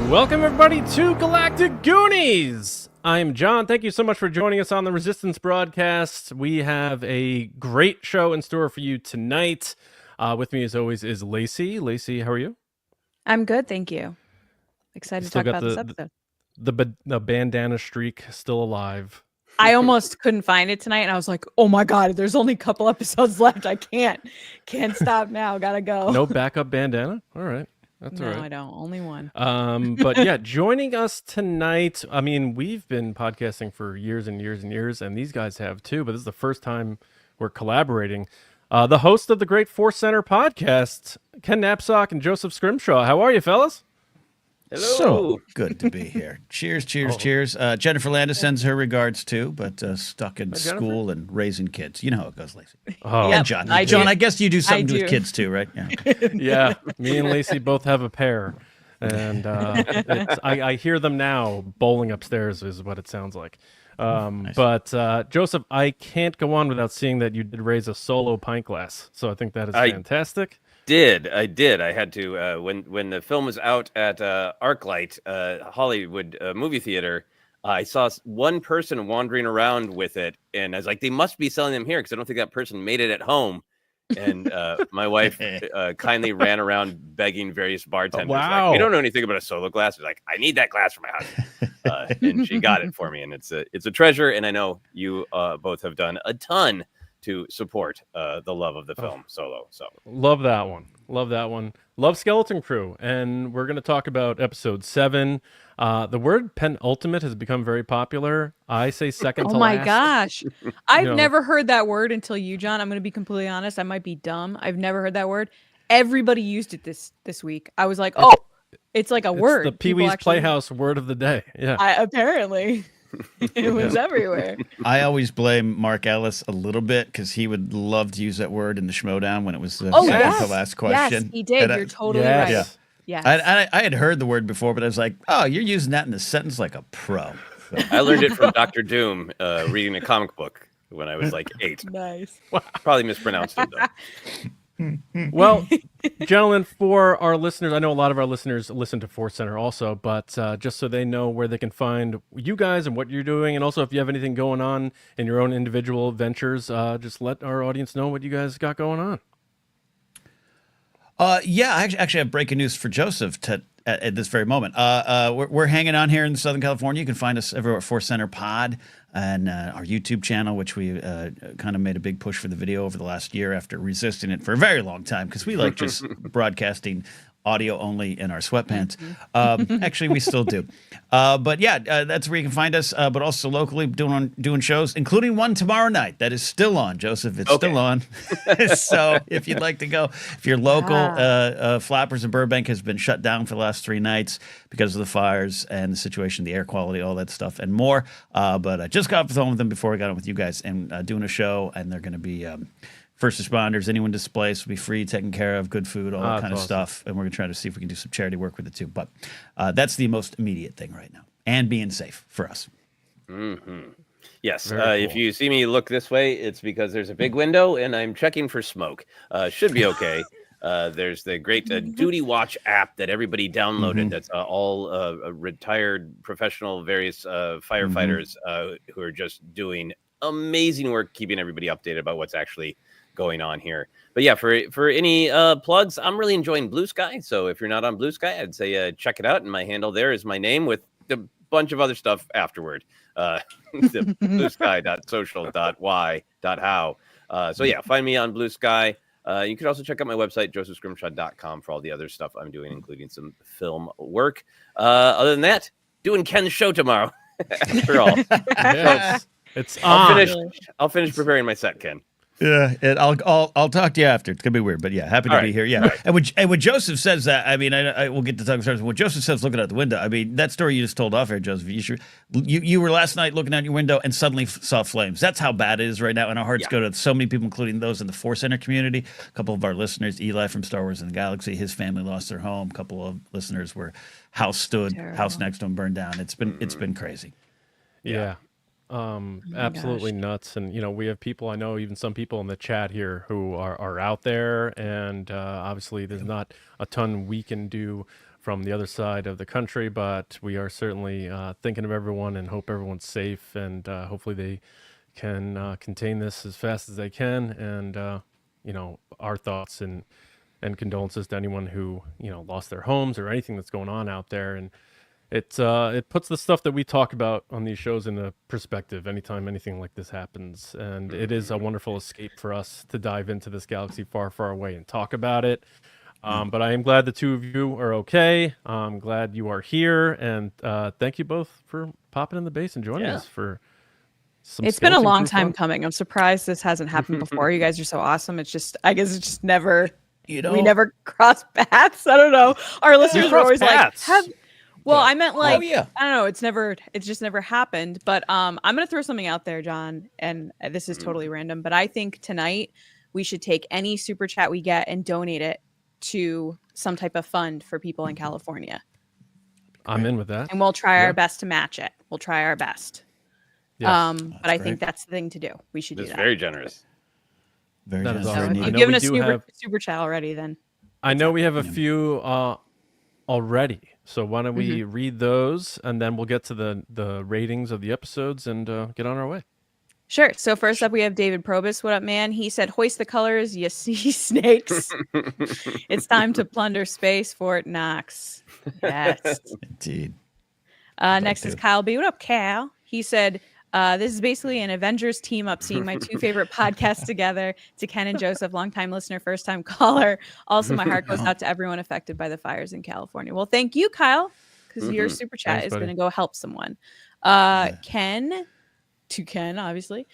Welcome, everybody, to Galactic Goonies. I'm John. Thank you so much for joining us on the Resistance broadcast. We have a great show in store for you tonight. With me, as always, is Lacey. Lacey, how are you? I'm good, thank you. Excited to talk about this episode. The bandana streak still alive. I almost couldn't find it tonight, and I was like, "Oh my god, there's only a couple episodes left. I can't stop now. Gotta go." No backup bandana. All right. That's all right. No, I don't. Only one. But yeah, joining us tonight. I mean, we've been podcasting for years and years and years, and these guys have too. But this is the first time we're collaborating. The host of the Great Force Center podcast, Ken Knapsack and Joseph Scrimshaw. How are you, fellas? Hello. So good to be here. Cheers, cheers. Jennifer Landis sends her regards too, but stuck in school and raising kids. You know how it goes, Lacey. Oh, Yep, And John. I John, do. I guess you do something I with do. kids too, right? Yeah. yeah. Me and Lacey both have a pair, and I hear them now bowling upstairs is what it sounds like. Nice. But Joseph, I can't go on without seeing that you did raise a solo pint glass. So I think that is fantastic. I did. I had to when the film was out at ArcLight Hollywood movie theater. I saw one person wandering around with it, and I was like, "They must be selling them here because I don't think that person made it at home." And my wife kindly ran around begging various bartenders. Wow. Like, we don't know anything about a solo glass. She's like, "I need that glass for my house," and she got it for me, and it's a treasure. And I know you both have done a ton to support the love of the film Solo. So Love that one. Love Skeleton Crew. And we're going to talk about episode 7. The word penultimate has become very popular. I say second to Oh last. my gosh, I've know. never heard that word until you, John. I'm going to be completely honest. I might be dumb. I've never heard that word. Everybody used it this week. I was like, "Oh, it's like a It's word." the Pee People Wee's actually- Playhouse word of the day. Yeah. Apparently, it was everywhere. I always blame Mark Ellis a little bit because he would love to use that word in the Schmodown when it was the Oh second yes. to last question. Yes, he did. And I- You're totally Yes. right. Yes. I had heard the word before, but I was like, "Oh, you're using that in a sentence like a pro." So, I learned it from Dr. Doom reading a comic book when I was like 8. Nice. Probably mispronounced it though. Well, gentlemen, for our listeners, I know a lot of our listeners listen to Force Center also, but just so they know where they can find you guys and what you're doing, and also if you have anything going on in your own individual ventures, just let our audience know what you guys got going on. yeah, I actually have breaking news for Joseph at this very moment. We're hanging on here in Southern California. You can find us everywhere at Force Center Pod and our YouTube channel, which we kind of made a big push for the video over the last year after resisting it for a very long time because we like just broadcasting audio only in our sweatpants. Actually, we still do. But yeah, that's where you can find us. But also locally doing shows, including one tomorrow night that is still on. Joseph, it's still on. So if you'd like to go, if you're local, Flappers in Burbank has been shut down for the last 3 nights because of the fires and the situation, the air quality, all that stuff, and more. But I just got off the phone with them before I got on with you guys and doing a show, and they're going to be first responders, anyone displaced will be free, taken care of, good food, all that kind of stuff. And we're going to try to see if we can do some charity work with it too. But that's the most immediate thing right now, and being safe for us. Yes. Very If cool. you see me look this way, it's because there's a big window and I'm checking for smoke. Should be okay. There's the great Duty Watch app that everybody downloaded. That's all retired professional, various firefighters who are just doing amazing work, keeping everybody updated about what's actually going on here. But yeah, for any plugs, I'm really enjoying Blue Sky. So if you're not on Blue Sky, I'd say check it out. And my handle there is my name with a bunch of other stuff afterward. The bluesky.social.y.how. So yeah, find me on Blue Sky. You can also check out my website, josephscrimshaw.com, for all the other stuff I'm doing, including some film work. Other than that, doing Ken's show tomorrow. After all, Yes. It's on. I'll finish preparing my set, Ken. Yeah, and I'll talk to you after. It's gonna be weird, but yeah, happy to be here. Yeah, and when Joseph says that, I mean, I will get to talk about when Joseph says looking out the window. I mean, that story you just told off here, Joseph. You were last night looking out your window and suddenly saw flames. That's how bad it is right now, and our hearts go to so many people, including those in the Force Center community. A couple of our listeners, Eli from Star Wars and the Galaxy, his family lost their home. A couple of listeners were house next to him burned down. It's been crazy. Yeah. Absolutely nuts. And, you know, we have people, I know even some people in the chat here who are out there, and obviously there's not a ton we can do from the other side of the country, but we are certainly thinking of everyone and hope everyone's safe, and hopefully they can contain this as fast as they can. And our thoughts and condolences to anyone who lost their homes or anything that's going on out there. And it puts the stuff that we talk about on these shows into perspective anytime anything like this happens. And it is a wonderful escape for us to dive into this galaxy far, far away and talk about it. But I am glad the two of you are okay. I'm glad you are here. And thank you both for popping in the base and joining us for some It's been a Skeleton long Crew time fun. coming. I'm surprised this hasn't happened before. You guys are so awesome. It's just, I guess it's just never, You know, we never cross paths. I don't know. Our listeners are cross always paths. like, well, I meant like, yeah. I don't know. It's just never happened. But I'm going to throw something out there, John. And this is totally random, but I think tonight we should take any super chat we get and donate it to some type of fund for people in California. I'm in with that. And we'll try Yeah. our best to match it. We'll try our best. Yes. But I think that's the thing to do. We should do It's that. very generous. Very That is generous. So awesome. if I you've know given we us do have- super chat already, then I know we have a few already. So why don't we read those, and then we'll get to the ratings of the episodes and get on our way. sure. So first up, we have David Probus. What up, man? He said, "Hoist the colors, you sea snakes. It's time to plunder space, Fort Knox." Yes. Indeed. Next is to. Kyle B. What up, Cal? He said, "This is basically an Avengers team up, seeing my two favorite podcasts together." To Ken and Joseph, longtime listener, first time caller. Also, my heart goes out to everyone affected by the fires in California. Well, thank you, Kyle, because your super chat Thanks, is buddy. going to go help someone. Ken, to Ken, obviously.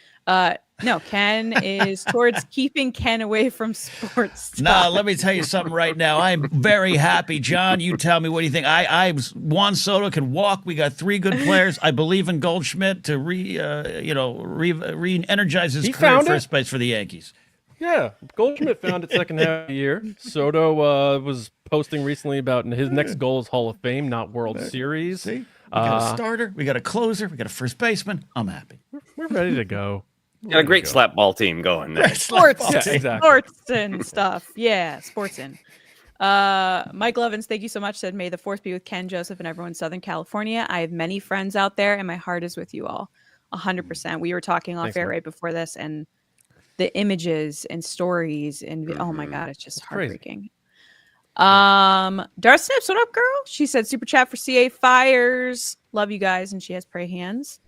No, Ken is towards keeping Ken away from sports. Now, let me tell you something right now. I'm very happy. John, you tell me, what do you think? Juan Soto can walk. We got 3 good players. I believe in Goldschmidt to re-energize his He career at found it. first base for the Yankees. Yeah, Goldschmidt found it second half of the year. Soto was posting recently about his next goal is Hall of Fame, not World Series. See? We got a starter. We got a closer. We got a first baseman. I'm happy. We're ready to go. Got a great slap ball team going there. Sports, Yeah, exactly. sports and stuff. Yeah, sports in. Mike Lovins, thank you so much. Said, "May the force be with Ken, Joseph, and everyone in Southern California. I have many friends out there, and my heart is with you all." 100%. We were talking off Thanks, air man. right before this, and the images and stories and oh my god, it's just crazy. heartbreaking. Darth Snips, what up, girl? She said, "Super chat for CA Fires. Love you guys," and she has pray hands.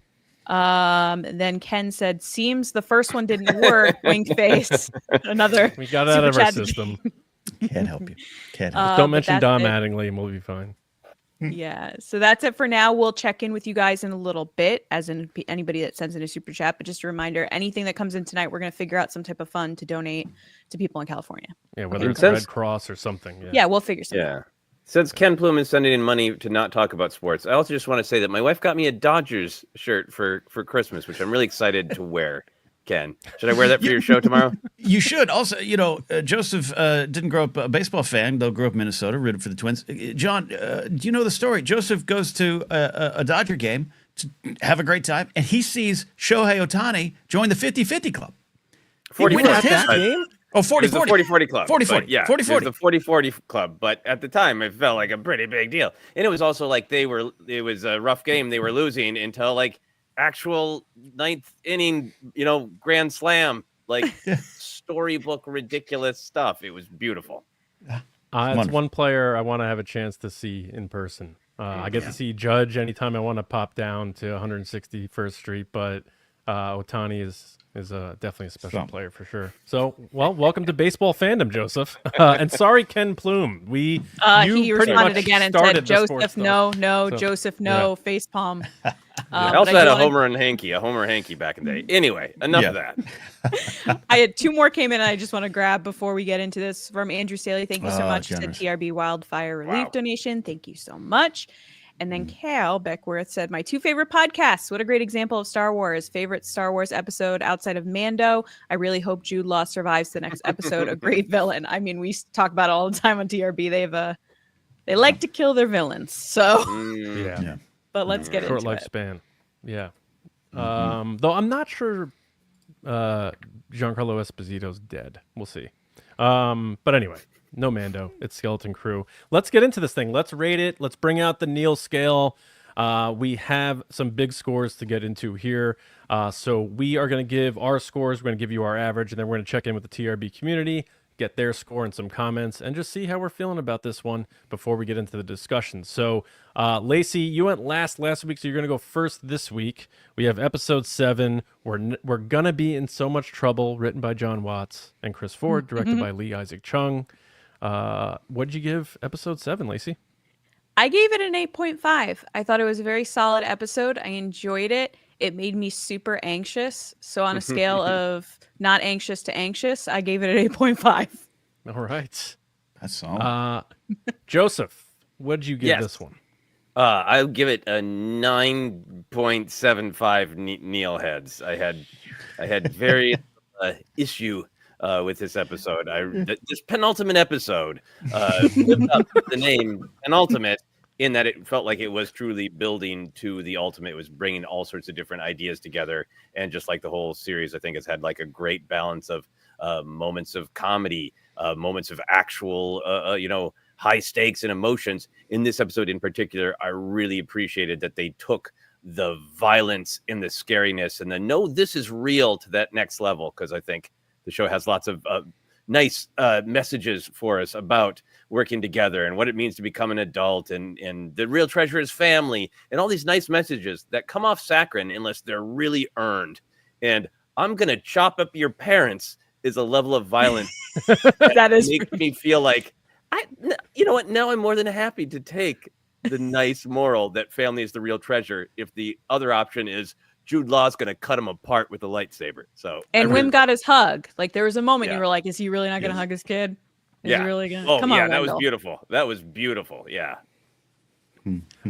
Then Ken said, "Seems the first one didn't work." Wink face. Another. We got it out of super our chat. system. Can't help you. Can't help Don't but mention that's Dom it. Mattingly, and we'll be fine. Yeah, so that's it for now. We'll check in with you guys in a little bit, as in anybody that sends in a super chat. But just a reminder, anything that comes in tonight, we're going to figure out some type of fund to donate to people in California. Yeah, whether And it's since- Red Cross or something. Yeah. Yeah, we'll figure something out. Yeah. Since Ken Plume is sending in money to not talk about sports, I also just want to say that my wife got me a Dodgers shirt for Christmas, which I'm really excited to wear. Ken, should I wear that for your show tomorrow? You should. Also, Joseph didn't grow up a baseball fan, though grew up in Minnesota, rooted for the Twins. John, do you know the story? Joseph goes to a Dodger game to have a great time, and he sees Shohei Ohtani join the 50-50 club. 40 at that game? Oh, It was the 40-40 club. 40-40. But yeah, 40-40. it was the 40-40 club. But at the time, it felt like a pretty big deal. And it was also like it was a rough game. They were losing until like actual ninth inning, grand slam, like storybook ridiculous stuff. It was beautiful. It's Wonderful. one player I want to have a chance to see in person. I get to see Judge anytime I want to pop down to 161st Street, but Ohtani is definitely a special Some. player for sure. So, welcome to baseball fandom, Joseph. And sorry, Ken Plume. He You pretty responded much again and started said, the sports "Joseph, stuff. no, So, Joseph, no, face palm." I also had a Homer and Hanky back in the day. Anyway, enough of that. I had 2 more came in, and I just want to grab before we get into this from Andrew Staley. Thank you so Oh, much. He said generous. TRB wildfire relief donation. Thank you so much. And then Cal Beckworth said, "My 2 favorite podcasts. What a great example of Star Wars. Favorite Star Wars episode outside of Mando. I really hope Jude Law survives the next episode. A great villain." I mean, we talk about it all the time on TRB. They like to kill their villains. So, Yeah. but let's get Short into it. lifespan. Yeah. Though I'm not sure Giancarlo Esposito's dead. We'll see. But anyway, No Mando. It's Skeleton Crew. Let's get into this thing. Let's rate it. Let's bring out the NEEL scale. We have some big scores to get into here. So we are going to give our scores. We're going to give you our average, and then we're going to check in with the TRB community, get their score and some comments, and just see how we're feeling about this one before we get into the discussion. So, Lacey, you went last week, so you're going to go first this week. We have episode 7. We're going to be in so much trouble, written by John Watts and Chris Ford, directed by Lee Isaac Chung. What did you give episode 7, Lacey? I gave it an 8.5. I thought it was a very solid episode. I enjoyed it. It made me super anxious. So on a scale of not anxious to anxious, I gave it an 8.5. All right. That's solid. Joseph, what did you give this one? I'll give it a 9.75 Neil heads. I had very issue with this episode. This penultimate episode lived up to the name penultimate, in that it felt like it was truly building to the ultimate. It was bringing all sorts of different ideas together, and just like the whole series, I think has had like a great balance of moments of comedy, moments of actual high stakes and emotions. In this episode in particular, I really appreciated that they took the violence and the scariness and the no, this is real to that next level, because I think the show has lots of nice messages for us about working together and what it means to become an adult, and the real treasure is family, and all these nice messages that come off saccharine unless they're really earned. And I'm going to chop up your parents is a level of violence that makes me feel like, you know what, now I'm more than happy to take the nice moral that family is the real treasure if the other option is Jude Law's going to cut him apart with a lightsaber. So, and Wim got his hug. Like, there was a moment you were like, is he really not going to hug his kid? Is he really going to? Oh, Come on, that Wendell. was beautiful. That was beautiful. Yeah.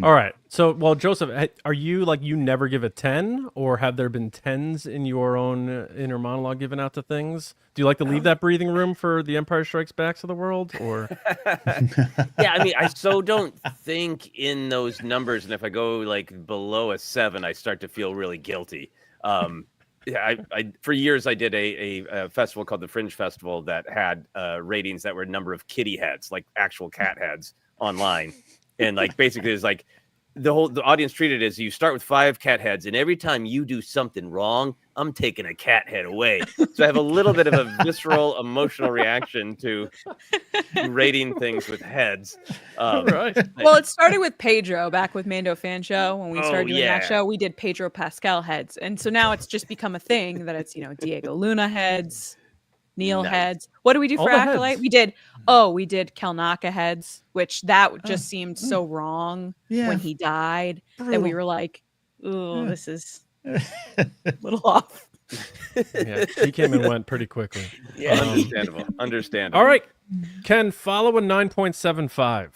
All right. So, well, Joseph, are you like, you never give a 10, or have there been 10s in your own inner monologue given out to things? Do you like to leave that breathing room for the Empire Strikes Backs of the world, or? Yeah, I mean, I so don't think in those numbers, and if I go like below a 7, I start to feel really guilty. Yeah, I for years I did a festival called the Fringe Festival that had ratings that were a number of kitty heads, like actual cat heads online. And like basically it's like the audience treated it as you start with 5 cat heads, and every time you do something wrong, I'm taking a cat head away. So I have a little bit of a visceral emotional reaction to rating things with heads. Right. Well, it started with Pedro back with Mando Fan Show. When we started doing that show, we did Pedro Pascal heads. And so now it's just become a thing that it's, Diego Luna heads, Neil heads. What do we do for Acolyte? We did Kelnaka heads, which that just seemed so wrong when he died that we were like, ooh, this is a little off. Yeah, he came and went pretty quickly. Yeah, understandable. All right, Ken, follow a 9.75.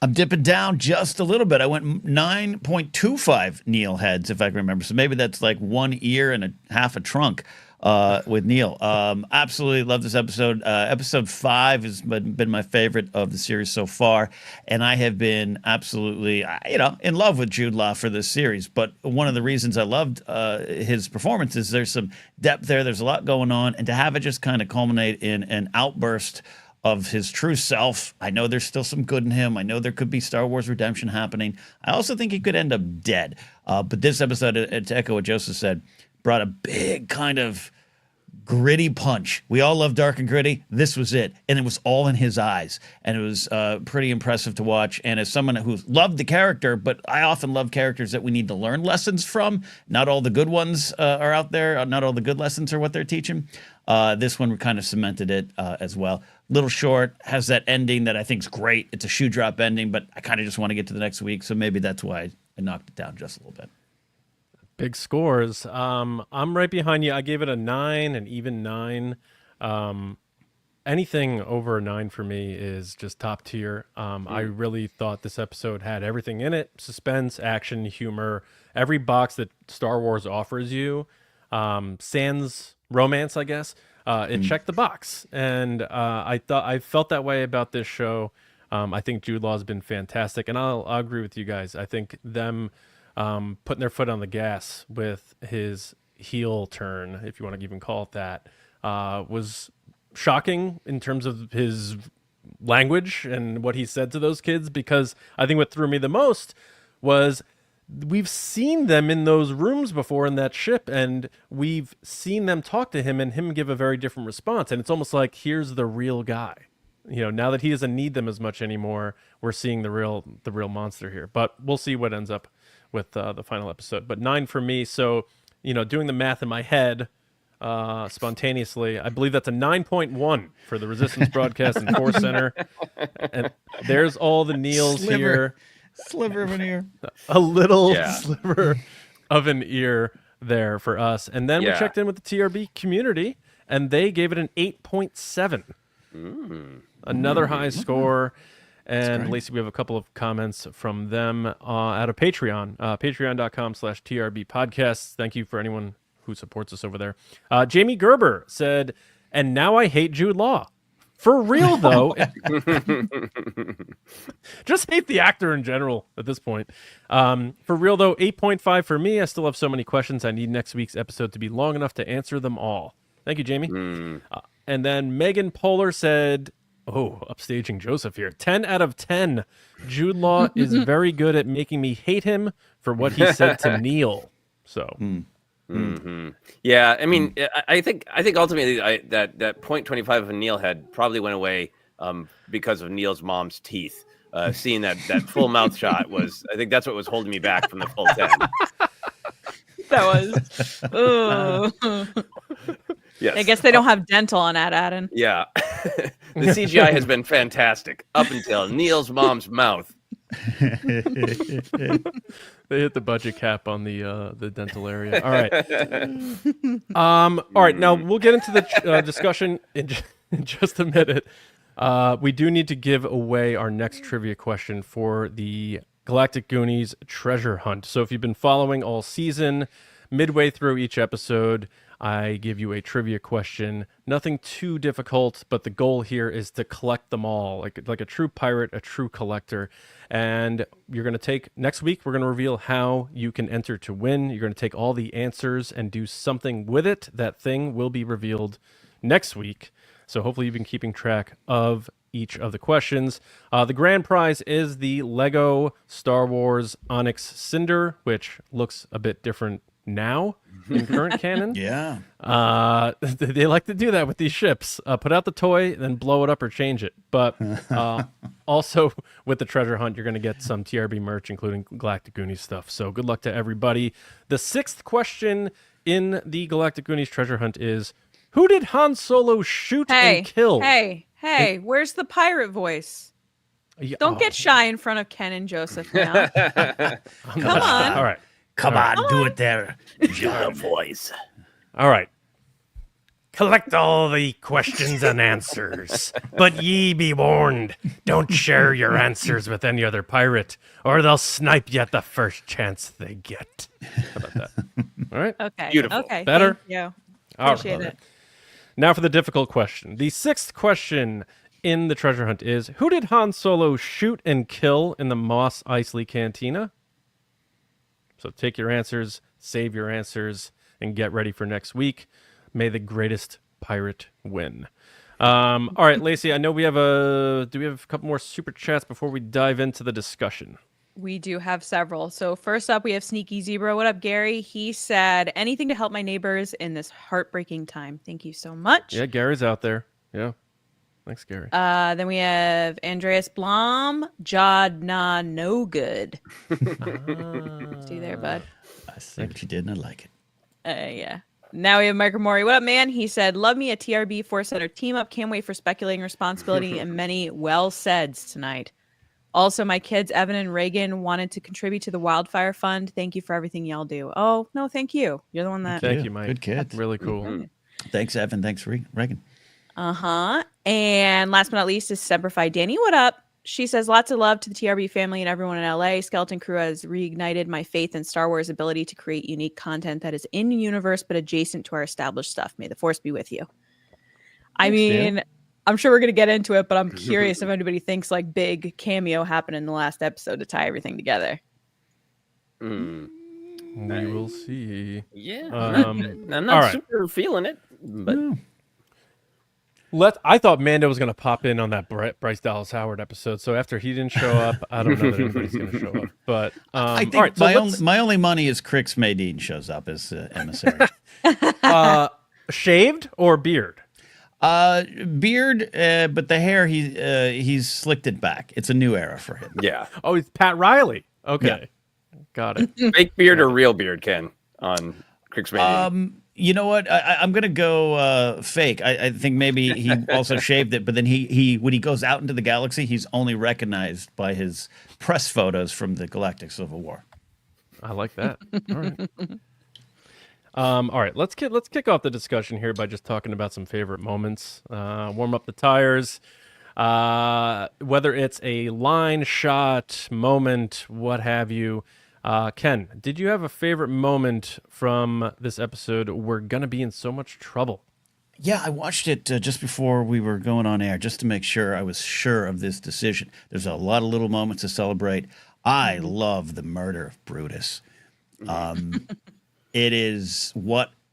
I'm dipping down just a little bit. I went 9.25 Neil heads, if I can remember. So maybe that's like 1 ear and half a trunk with Neil. Absolutely love this episode. Episode 5 has been my favorite of the series so far, and I have been absolutely, in love with Jude Law for this series. But one of the reasons I loved his performance is there's some depth there. There's a lot going on, and to have it just kind of culminate in an outburst of his true self. I know there's still some good in him. I know there could be Star Wars redemption happening. I also think he could end up dead. But this episode, to echo what Joseph said, brought a big kind of gritty punch. We all love dark and gritty. This was it. And it was all in his eyes. And it was pretty impressive to watch. And as someone who loved the character, but I often love characters that we need to learn lessons from. Not all the good ones are out there. Not all the good lessons are what they're teaching. This one kind of cemented it as well. Little short, has that ending that I think is great. It's a shoe drop ending, but I kind of just want to get to the next week. So maybe that's why I knocked it down just a little bit. Big scores. I'm right behind you. I gave it a 9, an even 9. Anything over a 9 for me is just top tier. I really thought this episode had everything in it: suspense, action, humor, every box that Star Wars offers you. Sans romance, I guess. It checked the box, and I felt that way about this show. I think Jude Law has been fantastic, and I'll agree with you guys. I think them putting their foot on the gas with his heel turn, if you want to even call it that, was shocking in terms of his language and what he said to those kids, because I think what threw me the most was we've seen them in those rooms before in that ship, and we've seen them talk to him and him give a very different response. And it's almost like, here's the real guy. Now that he doesn't need them as much anymore, we're seeing the real monster here. But we'll see what ends up with the final episode. But 9 for me. So, doing the math in my head spontaneously, I believe that's a 9.1 for the Resistance Broadcast and Force Center. And there's all the Neels here. Sliver of an ear. A little sliver of an ear there for us. And then we checked in with the TRB community, and they gave it an 8.7. Another high score. And Lacey, we have a couple of comments from them out of Patreon. Patreon.com/TRB podcasts. Thank you for anyone who supports us over there. Jamie Gerber said, and now I hate Jude Law. For real, though. Just hate the actor in general at this point. For real, though, 8.5 for me. I still have so many questions. I need next week's episode to be long enough to answer them all. Thank you, Jamie. And then Megan Polar said, upstaging Joseph here. 10 out of 10. Jude Law is very good at making me hate him for what he said to Neel. So... Yeah, I mean, I think ultimately that 0.25 of Neel had probably went away because of Neel's mom's teeth. Seeing that full mouth shot I think that's what was holding me back from the full 10. That was. Yes. I guess they don't have dental on that, Adam. Yeah, the CGI has been fantastic up until Neel's mom's mouth. They hit the budget cap on the dental area. All right. All right. Now we'll get into the discussion in just a minute. We do need to give away our next trivia question for the Galactic Goonies treasure hunt. So if you've been following all season, midway through each episode, I give you a trivia question. Nothing too difficult, but the goal here is to collect them all, like a true pirate, a true collector. And you're going to take, next week, we're going to reveal how you can enter to win. You're going to take all the answers and do something with it. That thing will be revealed next week. So hopefully you've been keeping track of each of the questions. The grand prize is the Lego Star Wars Onyx Cinder, which looks a bit different now in current canon. Yeah. They like to do that with these ships. Put out the toy, then blow it up or change it. But also with the treasure hunt, you're going to get some TRB merch, including Galactic Goonies stuff. So good luck to everybody. The 6th question in the Galactic Goonies treasure hunt is, who did Han Solo shoot and kill? Hey, where's the pirate voice? Don't get shy in front of Ken and Joseph now. Come on. All right. Come on, do it there. Your voice. All right. Collect all the questions and answers, but ye be warned, don't share your answers with any other pirate, or they'll snipe you at the first chance they get. How about that? All right? Okay. Beautiful. Okay. Better? Thank you. All Appreciate right. it. Now for the difficult question. The 6th question in the treasure hunt is, who did Han Solo shoot and kill in the Mos Eisley Cantina? So take your answers, save your answers, and get ready for next week. May the greatest pirate win. All right, Lacey, I know we have do we have a couple more super chats before we dive into the discussion? We do have several. So first up, we have Sneaky Zebra. What up, Gary? He said, anything to help my neighbors in this heartbreaking time. Thank you so much. Yeah, Gary's out there. Yeah. Thanks, Gary. Then we have Andreas Blom. Jod Na No Good. See you there, bud. I see what you did, and I like it. Yeah. Now we have Micro Mori. What up, man? He said, love me a TRB Force Center team up. Can't wait for speculating responsibility and many well saids tonight. Also, my kids, Evan and Reagan, wanted to contribute to the Wildfire Fund. Thank you for everything y'all do. Oh, no, thank you. You're the one that... Thank you, Mike. Good kid. Really cool. Thanks, Evan. Thanks, Reagan. And last but not least is Semperfi Danny. What up? She says, lots of love to the TRB family and everyone in LA. Skeleton Crew has reignited my faith in Star Wars' ability to create unique content that is in universe but adjacent to our established stuff. May the Force be with you. I mean, I'm sure we're going to get into it, but I'm curious if anybody thinks like big cameo happened in the last episode to tie everything together. We will see. Yeah. I'm not right. super feeling it, but... I thought Mando was going to pop in on that Bryce Dallas Howard episode. So after he didn't show up, I don't know that anybody's going to show up. But I think all right, so my only money is Crix Maydeen shows up as emissary. Shaved or beard? Beard, but the hair he's slicked it back. It's a new era for him. Yeah. Oh, he's Pat Riley. Okay, got it. Fake beard or real beard, Ken, on Crix Maydeen? You know what? I'm gonna go fake. I think maybe he also shaved it, but then he when he goes out into the galaxy, he's only recognized by his press photos from the Galactic Civil War. I like that. All right. All right, let's kick off the discussion here by just talking about some favorite moments. Warm up the tires. Whether it's a line, shot, moment, what have you. Ken, did you have a favorite moment from this episode? We're gonna be in so much trouble. Yeah, I watched it just before we were going on air, just to make sure I was sure of this decision. There's a lot of little moments to celebrate. I love the murder of Brutus. It is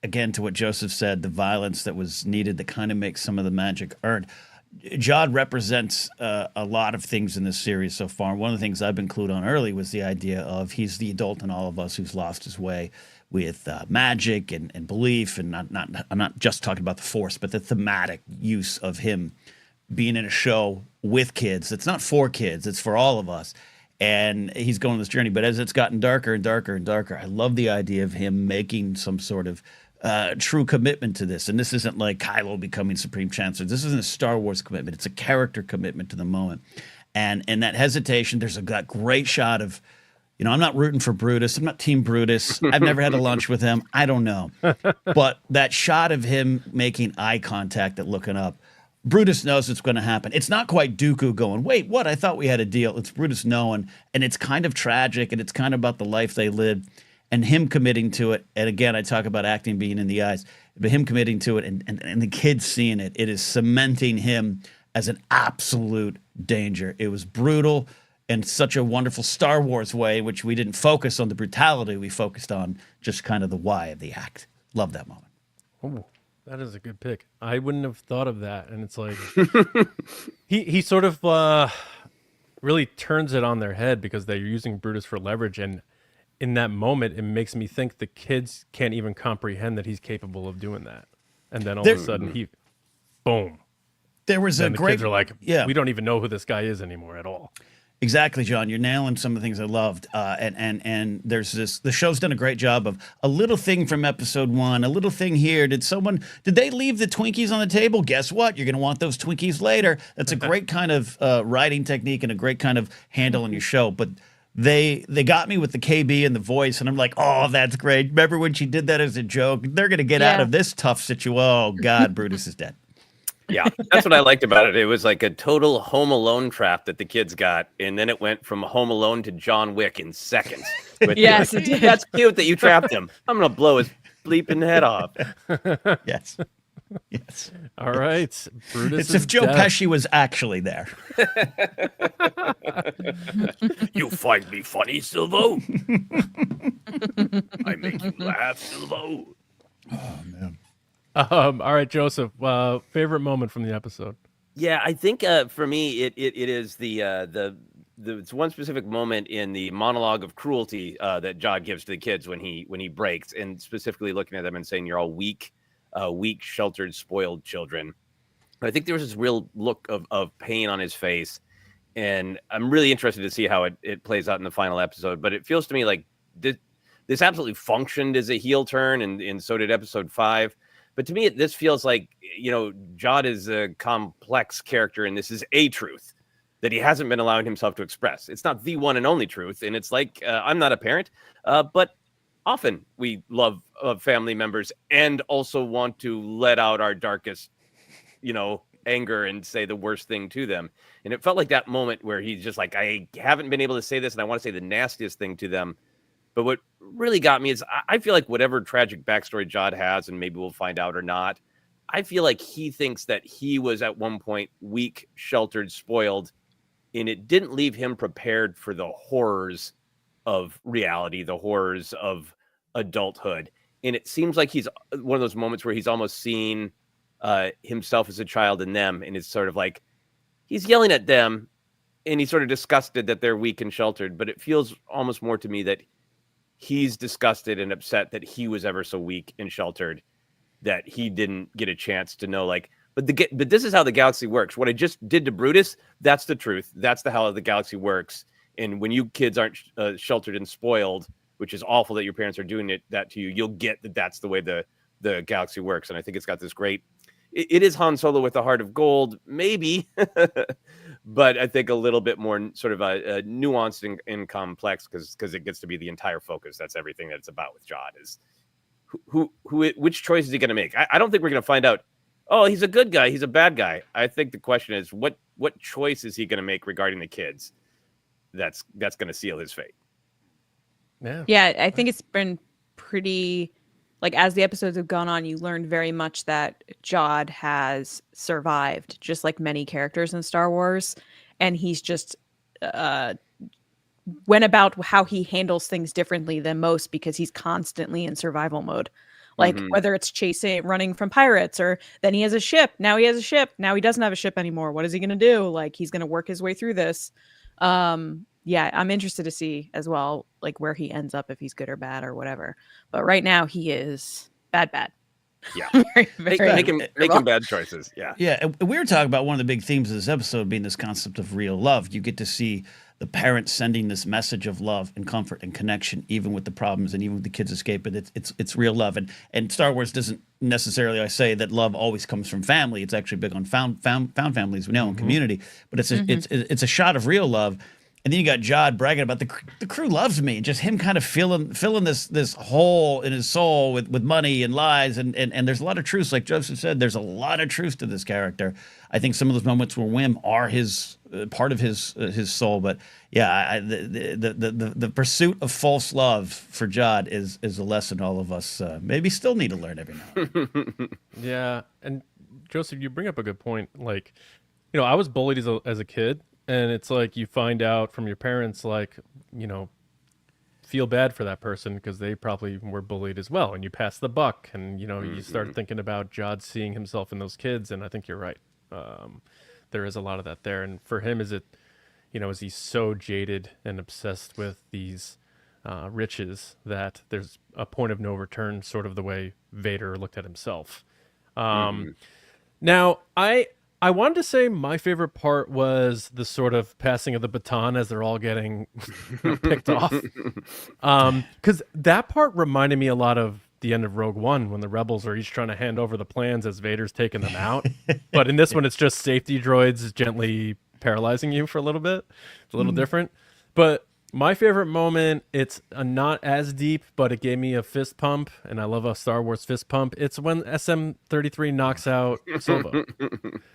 again, to what Joseph said, the violence that was needed that kind of makes some of the magic earned. Jod represents a lot of things in this series so far. One of the things I've been clued on early was the idea of he's the adult in all of us who's lost his way with magic and belief, and I'm not just talking about the Force, but the thematic use of him being in a show with kids. It's not for kids; it's for all of us. And he's going on this journey. But as it's gotten darker and darker and darker, I love the idea of him making some sort of true commitment to this. And this isn't like Kylo becoming Supreme Chancellor. This isn't a Star Wars commitment. It's a character commitment to the moment. And in that hesitation, there's that great shot of, I'm not rooting for Brutus. I'm not Team Brutus. I've never had a lunch with him. I don't know. But that shot of him making eye contact and looking up, Brutus knows it's going to happen. It's not quite Dooku going, wait, what? I thought we had a deal. It's Brutus knowing. And it's kind of tragic, and it's kind of about the life they lived. And him committing to it, and again, I talk about acting being in the eyes, but him committing to it and the kids seeing it, it is cementing him as an absolute danger. It was brutal in such a wonderful Star Wars way, which we didn't focus on the brutality. We focused on just kind of the why of the act. Love that moment. Oh, that is a good pick. I wouldn't have thought of that. And it's like, he sort of really turns it on their head because they're using Brutus for leverage. And in that moment, it makes me think the kids can't even comprehend that he's capable of doing that. And then all of a sudden, boom. There was and a the great... kids are like, yeah. We don't even know who this guy is anymore at all. Exactly, John. You're nailing some of the things I loved. And there's this... The show's done a great job of a little thing from episode 1, a little thing here. Did they leave the Twinkies on the table? Guess what? You're going to want those Twinkies later. That's a great kind of writing technique and a great kind of handle on your show. But they got me with the KB and the voice, and I'm like, oh, that's great. Remember when she did that as a joke? They're going to get out of this tough situation. Oh, God, Brutus is dead. Yeah, that's what I liked about it. It was like a total Home Alone trap that the kids got, and then it went from Home Alone to John Wick in seconds. Yes, it did. That's cute that you trapped him. I'm going to blow his bleeping head off. Yes. Yes. All right. Brutus it's if Joe Pesci was actually there. You find me funny, Silvo? I make you laugh, Silvo. Oh, man. All right, Joseph. Favorite moment from the episode? Yeah, I think for me, it is it's one specific moment in the monologue of cruelty that Jod gives to the kids when he breaks, and specifically looking at them and saying, "You're all weak, sheltered, spoiled children." I think there was this real look of pain on his face, and I'm really interested to see how it plays out in the final episode. But it feels to me like this absolutely functioned as a heel turn, and so did episode 5. But to me, this feels like, Jod is a complex character, and this is a truth that he hasn't been allowing himself to express. It's not the one and only truth, and it's like, I'm not a parent, but often we love family members and also want to let out our darkest, anger and say the worst thing to them. And it felt like that moment where he's just like, I haven't been able to say this, and I want to say the nastiest thing to them. But what really got me is I feel like whatever tragic backstory Jod has, and maybe we'll find out or not, I feel like he thinks that he was at one point weak, sheltered, spoiled, and it didn't leave him prepared for the horrors of reality, the horrors of adulthood. And it seems like he's one of those moments where he's almost seen himself as a child and them, and it's sort of like he's yelling at them, and he's sort of disgusted that they're weak and sheltered. But it feels almost more to me that he's disgusted and upset that he was ever so weak and sheltered, that he didn't get a chance to know, like, but this is how the galaxy works. What I just did to Brutus, that's the truth. That's how the galaxy works. And when you kids aren't sheltered and spoiled, which is awful that your parents are doing that to you, you'll get that that's the way the galaxy works. And I think it's got this great, it is Han Solo with a heart of gold, maybe, but I think a little bit more sort of nuanced and complex, because it gets to be the entire focus. That's everything that it's about with Jod, is which choice is he going to make? I don't think we're going to find out, oh, he's a good guy, he's a bad guy. I think the question is, what choice is he going to make regarding the kids that's going to seal his fate? Yeah, I think it's been pretty, like, as the episodes have gone on, you learned very much that Jod has survived, just like many characters in Star Wars, and he's just went about how he handles things differently than most, because he's constantly in survival mode. Like, whether it's running from pirates, or then he has a ship. Now he has a ship. Now he doesn't have a ship anymore. What is he going to do? Like, he's going to work his way through this. Yeah, I'm interested to see as well, like, where he ends up, if he's good or bad or whatever. But right now he is bad. Yeah. very making bad choices. Yeah. Yeah. And we were talking about one of the big themes of this episode being this concept of real love. You get to see the parents sending this message of love and comfort and connection, even with the problems and even with the kids escaping. It's real love. And Star Wars doesn't necessarily, I say, that love always comes from family. It's actually big on found families, we know, in community. But it's a shot of real love. And then you got Jod bragging about the crew loves me, just him kind of filling this hole in his soul with money and lies, and there's a lot of truth, like Joseph said. There's a lot of truth to this character. I think some of those moments where whim are his part of his soul, but yeah, the pursuit of false love for Jod is a lesson all of us maybe still need to learn every now and then. Yeah, and Joseph, you bring up a good point. Like, I was bullied as a kid. And it's like you find out from your parents, like, feel bad for that person because they probably were bullied as well. And you pass the buck, and, you start thinking about Jod seeing himself in those kids. And I think you're right. There is a lot of that there. And for him, is he so jaded and obsessed with these riches that there's a point of no return, sort of the way Vader looked at himself. Now, I wanted to say my favorite part was the sort of passing of the baton as they're all getting picked off. Because that part reminded me a lot of the end of Rogue One, when the rebels are each trying to hand over the plans as Vader's taking them out. But in this one, it's just safety droids gently paralyzing you for a little bit. It's a little different. But my favorite moment, it's not as deep, but it gave me a fist pump, and I love a Star Wars fist pump. It's when SM-33 knocks out Silvo.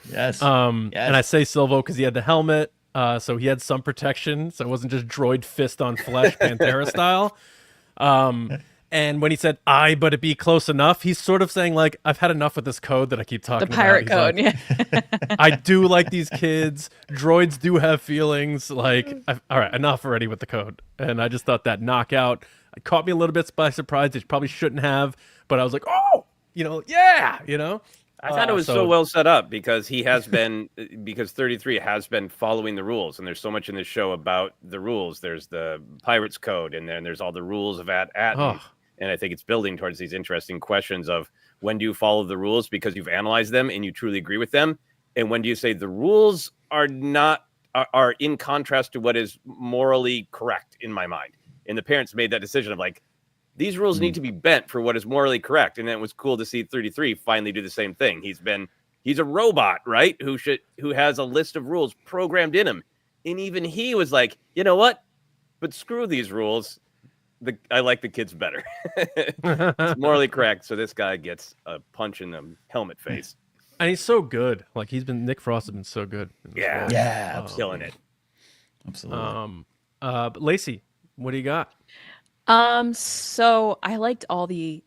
Yes. And I say Silvo because he had the helmet, so he had some protection, so it wasn't just droid fist on flesh, Pantera style. And when he said, but it be close enough, he's sort of saying, like, I've had enough with this code that I keep talking about. The pirate code, like, yeah. I do like these kids. Droids do have feelings. Like, all right, enough already with the code. And I just thought that knockout caught me a little bit by surprise. It probably shouldn't have, but I was like, oh, yeah, I thought it was so well set up, because because 33 has been following the rules, and there's so much in this show about the rules. There's the Pirates Code, and then there's all the rules of Atten. And I think it's building towards these interesting questions of, when do you follow the rules because you've analyzed them and you truly agree with them? And when do you say the rules are in contrast to what is morally correct in my mind? And the parents made that decision of, like, these rules need to be bent for what is morally correct. And then it was cool to see 33 finally do the same thing. He's a robot, right? Who has a list of rules programmed in him. And even he was like, you know what? But screw these rules. I like the kids better. It's morally correct. So this guy gets a punch in the helmet face. And he's so good. Like, Nick Frost has been so good. Yeah. Killing it. Absolutely. But Lacey, what do you got? So I liked all the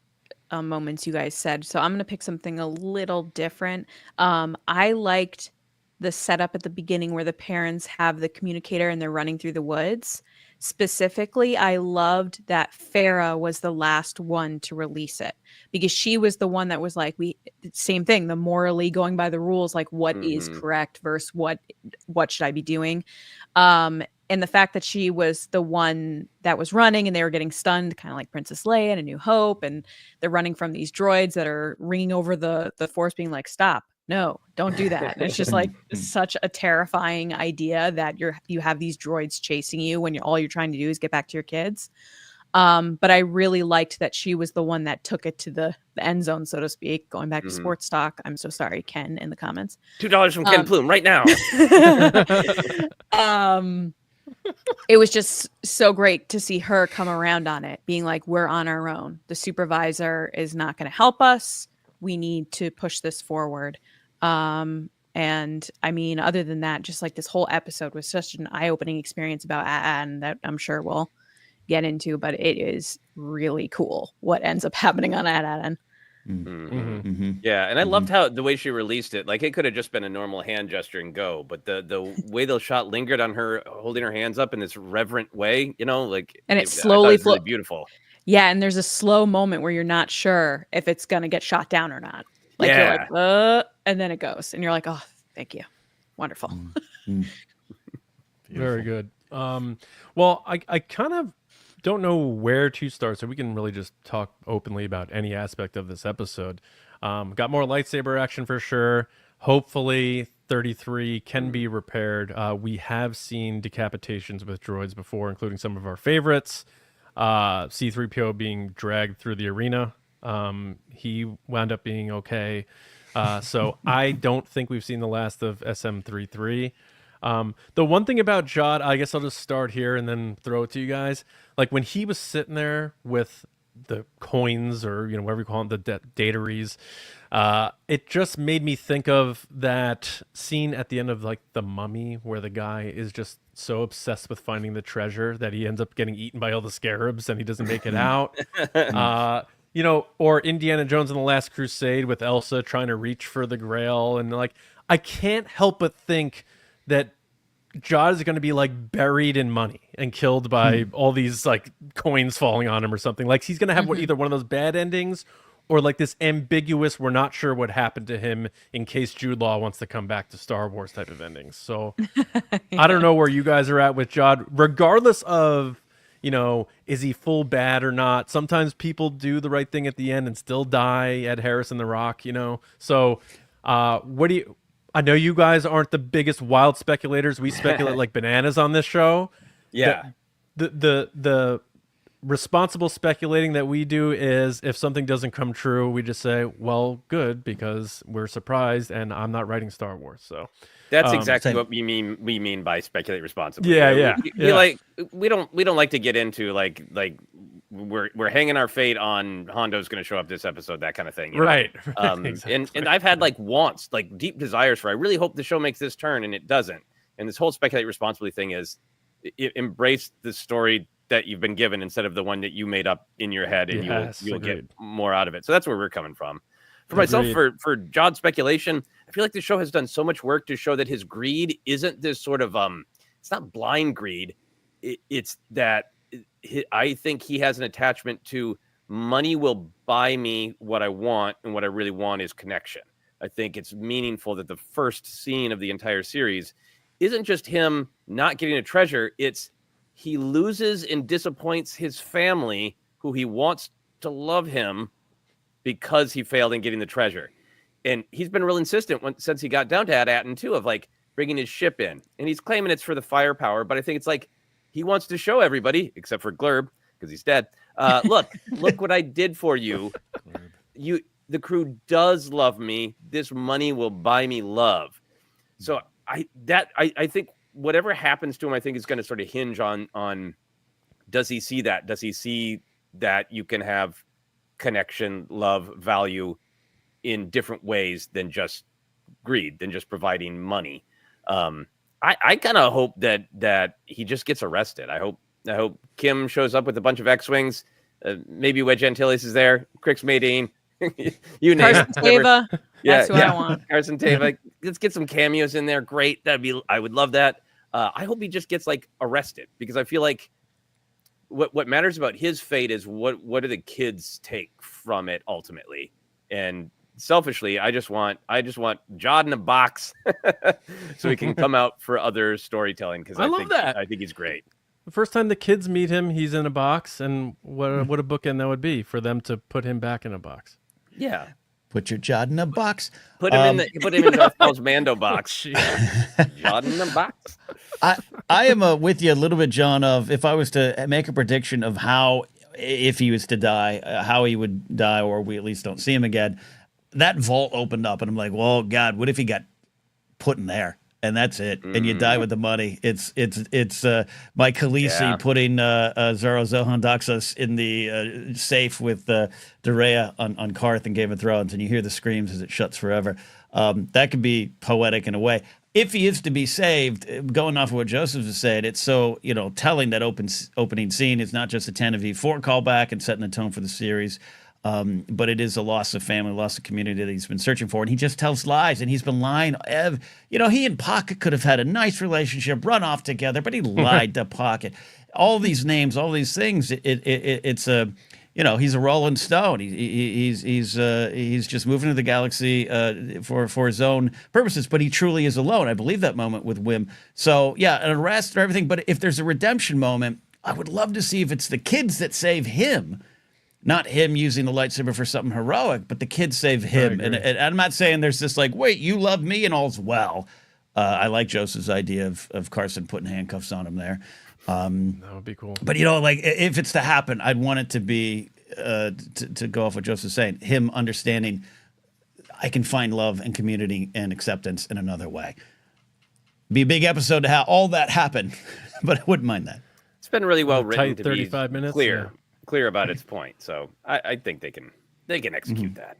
moments you guys said. So I'm going to pick something a little different. I liked the setup at the beginning where the parents have the communicator and they're running through the woods. Specifically, I loved that Farah was the last one to release it because she was the one that was like, same thing, the morally going by the rules, like what is correct versus what should I be doing? And the fact that she was the one that was running and they were getting stunned, kind of like Princess Leia and A New Hope, and they're running from these droids that are ringing over the force, being like, stop. No, don't do that. And it's just like such a terrifying idea that you have these droids chasing you when all you're trying to do is get back to your kids. But I really liked that she was the one that took it to the end zone, so to speak. Going back to sports talk. I'm so sorry, Ken, in the comments. $2 from Ken Plume right now. It was just so great to see her come around on it, being like, we're on our own. The supervisor is not going to help us. We need to push this forward. And I mean, other than that, just like this whole episode was such an eye-opening experience about Adan that I'm sure we'll get into, but it is really cool what ends up happening on Adan. Yeah, and I loved how the way she released it. Like, it could have just been a normal hand gesture and go, but the way the shot lingered on her holding her hands up in this reverent way, you know, like, and it slowly really beautiful. Yeah, and there's a slow moment where you're not sure if it's gonna get shot down or not. Like, you're like, and then it goes, and you're like, oh, thank you, wonderful. Very good. Well, I kind of don't know where to start, so we can really just talk openly about any aspect of this episode. Got more lightsaber action for sure. Hopefully 33 can be repaired. We have seen decapitations with droids before, including some of our favorites. C-3PO being dragged through the arena. He wound up being okay. So I don't think we've seen the last of SM-33. The one thing about Jod, I guess I'll just start here and then throw it to you guys. Like, when he was sitting there with the coins, or, you know, whatever you call them, the dataries, it just made me think of that scene at the end of, like, The Mummy, where the guy is just so obsessed with finding the treasure that he ends up getting eaten by all the scarabs and he doesn't make it out. You know, or Indiana Jones and the Last Crusade with Elsa trying to reach for the Grail. And, like, I can't help but think that Jod is going to be, like, buried in money and killed by all these, like, coins falling on him or something. Like, he's going to have either one of those bad endings or, like, this ambiguous, we're not sure what happened to him in case Jude Law wants to come back to Star Wars type of endings. So I don't know where you guys are at with Jod, regardless of, you know, is he full bad or not? Sometimes people do the right thing at the end and still die. Ed Harris and The Rock, you know? So what do you... I know you guys aren't the biggest wild speculators. We speculate like bananas on this show. Yeah. The responsible speculating that we do is, if something doesn't come true, we just say, well, good, because we're surprised and I'm not writing Star Wars. So that's exactly what we mean by speculate responsibly. Yeah. We don't like to get into like we're hanging our fate on Hondo's going to show up this episode, that kind of thing. Right. Exactly. And I've had like wants, like deep desires for, I really hope the show makes this turn, and it doesn't. And this whole speculate responsibly thing is embrace the story that you've been given instead of the one that you made up in your head, and you'll get more out of it. So that's where we're coming from. For myself, for Jod speculation, I feel like the show has done so much work to show that his greed isn't this sort of it's not blind greed. It's that I think he has an attachment to money will buy me what I want, and what I really want is connection. I think it's meaningful that the first scene of the entire series isn't just him not getting a treasure. It's he loses and disappoints his family, who he wants to love him, because he failed in getting the treasure. And he's been real insistent since he got down to Adan too, of like bringing his ship in. And he's claiming it's for the firepower, but I think it's like he wants to show everybody, except for Glurb, because he's dead. Look what I did for you. The crew does love me. This money will buy me love. So I think whatever happens to him, I think is going to sort of hinge on does he see that? Does he see that you can have connection, love, value in different ways than just greed, than just providing money? I kind of hope that he just gets arrested. I hope Kim shows up with a bunch of X-Wings. Maybe Wedge Antilles is there. Crix Maydean. You name Carson it. Whatever. Teva. That's who I want. Carson Teva. Let's get some cameos in there. Great. I would love that. I hope he just gets like arrested, because I feel like what matters about his fate is what do the kids take from it ultimately. And selfishly, I just want Jod in a box so he can come out for other storytelling, because I love that. I think he's great. The first time the kids meet him, he's in a box, and what a bookend that would be for them to put him back in a box. Yeah. Put your Jod in a box. Put him in Darth Maul's Mando box. Jod in the box. I am with you a little bit, John, of if I was to make a prediction of how, if he was to die, how he would die, or we at least don't see him again, that vault opened up, and I'm like, well, God, what if he got put in there? And that's it. And you die with the money. It's Mike Khaleesi putting Zoro Zohan Daxos in the safe with Dorea on Karth in Game of Thrones, and you hear the screams as it shuts forever. That could be poetic in a way. If he is to be saved, going off of what Joseph was saying, it's so telling that opening scene is not just a 10 of E4 callback and setting the tone for the series. But it is a loss of family, loss of community that he's been searching for, and he just tells lies, and he's been lying. He and Pocket could have had a nice relationship, run off together, but he lied to Pocket. All these names, all these things. It's a, he's a Rolling Stone. He's just moving to the galaxy for his own purposes, but he truly is alone. I believe that moment with Wim. So yeah, an arrest or everything. But if there's a redemption moment, I would love to see if it's the kids that save him. Not him using the lightsaber for something heroic, but the kids save him. And I'm not saying there's this like, wait, you love me and all's well. I like Joseph's idea of Carson putting handcuffs on him there. That would be cool. But, if it's to happen, I'd want it to be, to go off what Joseph's saying, him understanding I can find love and community and acceptance in another way. Be a big episode to have all that happen, but I wouldn't mind that. It's been really well written to 35 be minutes, clear about its point. So I think they can execute that.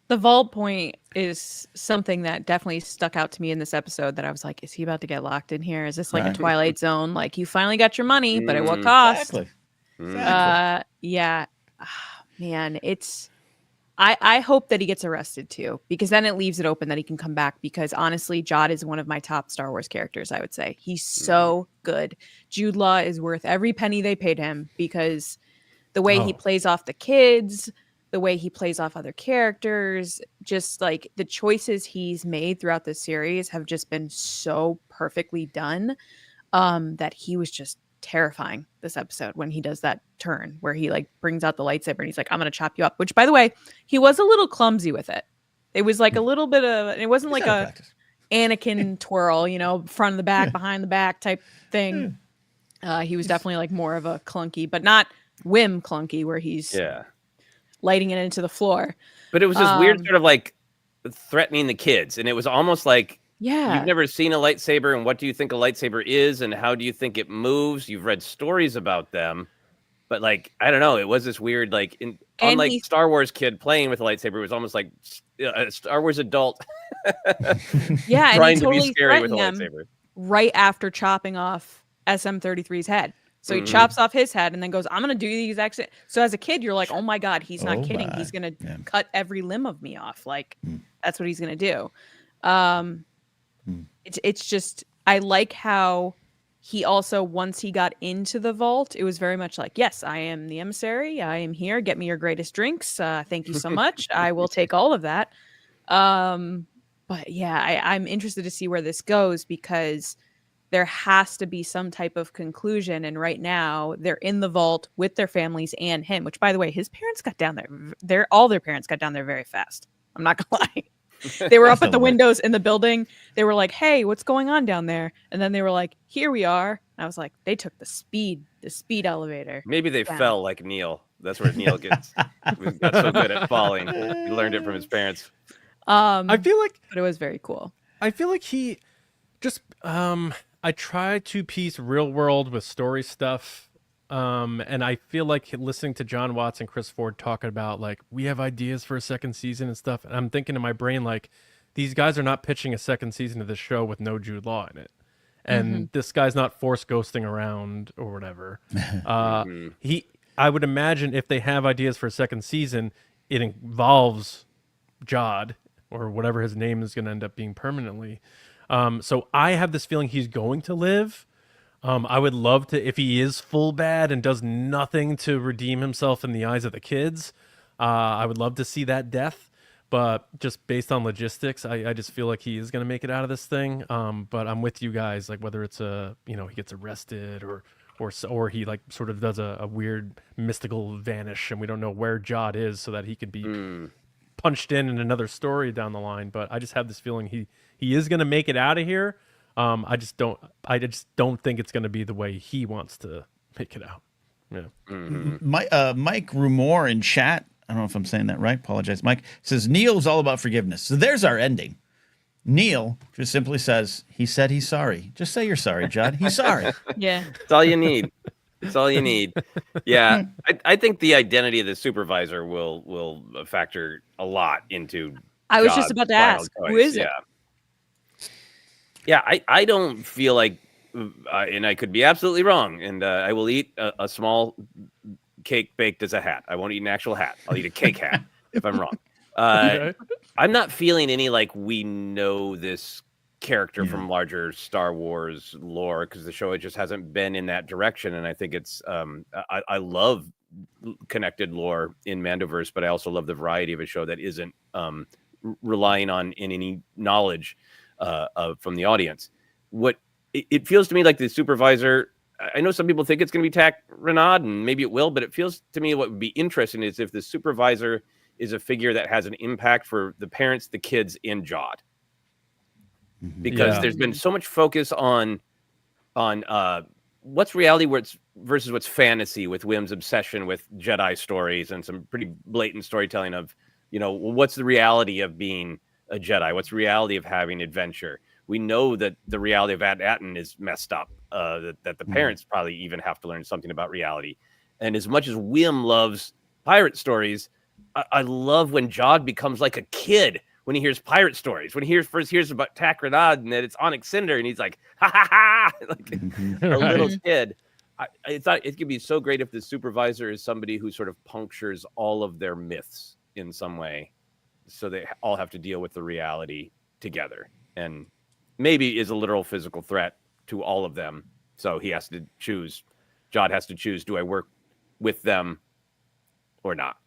The vault point is something that definitely stuck out to me in this episode, that I was like, is he about to get locked in here? Is this like a Twilight Zone? Like, you finally got your money, but at what cost? Exactly. Yeah. Man, I hope that he gets arrested too, because then it leaves it open that he can come back, because honestly, Jod is one of my top Star Wars characters, I would say. He's so good. Jude Law is worth every penny they paid him, because the way he plays off the kids, the way he plays off other characters, just like the choices he's made throughout the series have just been so perfectly done, that he was just terrifying this episode when he does that turn where he like brings out the lightsaber and he's like, I'm gonna chop you up, which by the way, he was a little clumsy with it. It was like a little bit of, it wasn't like a Anakin twirl, front of the back, behind the back type thing. He was definitely like more of a clunky, but not Wim clunky, where he's lighting it into the floor. But it was this weird sort of like threatening the kids, and it was almost like, you've never seen a lightsaber, and what do you think a lightsaber is, and how do you think it moves? You've read stories about them, but like, I don't know, it was this weird, like, unlike Star Wars kid playing with a lightsaber, it was almost like a Star Wars adult trying to be scary with a lightsaber. Right after chopping off SM-33's head. So he chops off his head and then goes, I'm going to do the exact same. So as a kid, you're like, oh my God, he's not kidding. He's going to cut every limb of me off. Like, that's what he's going to do. It's just, I like how he also, once he got into the vault, it was very much like, yes, I am the emissary. I am here. Get me your greatest drinks. Thank you so much. I will take all of that. But yeah, I'm interested to see where this goes, because there has to be some type of conclusion. And right now they're in the vault with their families and him, which by the way, his parents got down there. All their parents got down there very fast. I'm not gonna lie. They were up at the windows in the building. They were like, hey, what's going on down there? And then they were like, here we are. And I was like, they took the speed elevator. Maybe they fell like Neil. That's where Neil got so good at falling. He learned it from his parents. I feel like, but it was very cool. I feel like he just, I try to piece real world with story stuff. And I feel like listening to John Watts and Chris Ford talking about like, we have ideas for a second season and stuff. And I'm thinking in my brain, like, these guys are not pitching a second season of this show with no Jude Law in it. And this guy's not force ghosting around or whatever. I would imagine if they have ideas for a second season, it involves Jod or whatever his name is going to end up being permanently. So I have this feeling he's going to live. I would love to, if he is full bad and does nothing to redeem himself in the eyes of the kids, I would love to see that death. But just based on logistics, I just feel like he is going to make it out of this thing. But I'm with you guys, like whether it's he gets arrested or he like sort of does a weird mystical vanish and we don't know where Jod is so that he could be punched in another story down the line. But I just have this feeling he is going to make it out of here. I just don't think it's going to be the way he wants to make it out. Yeah. Mike Rumor in chat, I don't know if I'm saying that right. Apologize, Mike. Says Neil's all about forgiveness. So there's our ending. Neil just simply says he said he's sorry. Just say you're sorry, Jod. He's sorry. Yeah. That's all you need. That's all you need. Yeah. I think the identity of the supervisor will factor a lot into I was Jod's just about to final ask, choice. who is it? Yeah, I don't feel like, and I could be absolutely wrong, and I will eat a small cake baked as a hat. I won't eat an actual hat. I'll eat a cake hat if I'm wrong. Okay. I'm not feeling any like we know this character from larger Star Wars lore because the show just hasn't been in that direction, and I think it's I love connected lore in Mandoverse, but I also love the variety of a show that isn't relying on any knowledge from the audience. What it feels to me like the supervisor, I know some people think it's going to be Tack Renaud, and maybe it will, but it feels to me what would be interesting is if the supervisor is a figure that has an impact for the parents, the kids, and Jod. Because there's been so much focus on what's reality versus what's fantasy with Wim's obsession with Jedi stories and some pretty blatant storytelling of, what's the reality of being a Jedi? What's the reality of having adventure? We know that the reality of At-Aten is messed up, that the parents probably even have to learn something about reality. And as much as Wim loves pirate stories, I love when Jod becomes like a kid when he hears pirate stories, when he first hears about Tack Renaud and that it's Onyx Cinder, and he's like, ha ha ha, like a little kid. I thought it could be so great if the supervisor is somebody who sort of punctures all of their myths in some way, so they all have to deal with the reality together, and maybe is a literal physical threat to all of them. So he has to choose. Jod has to choose: do I work with them or not?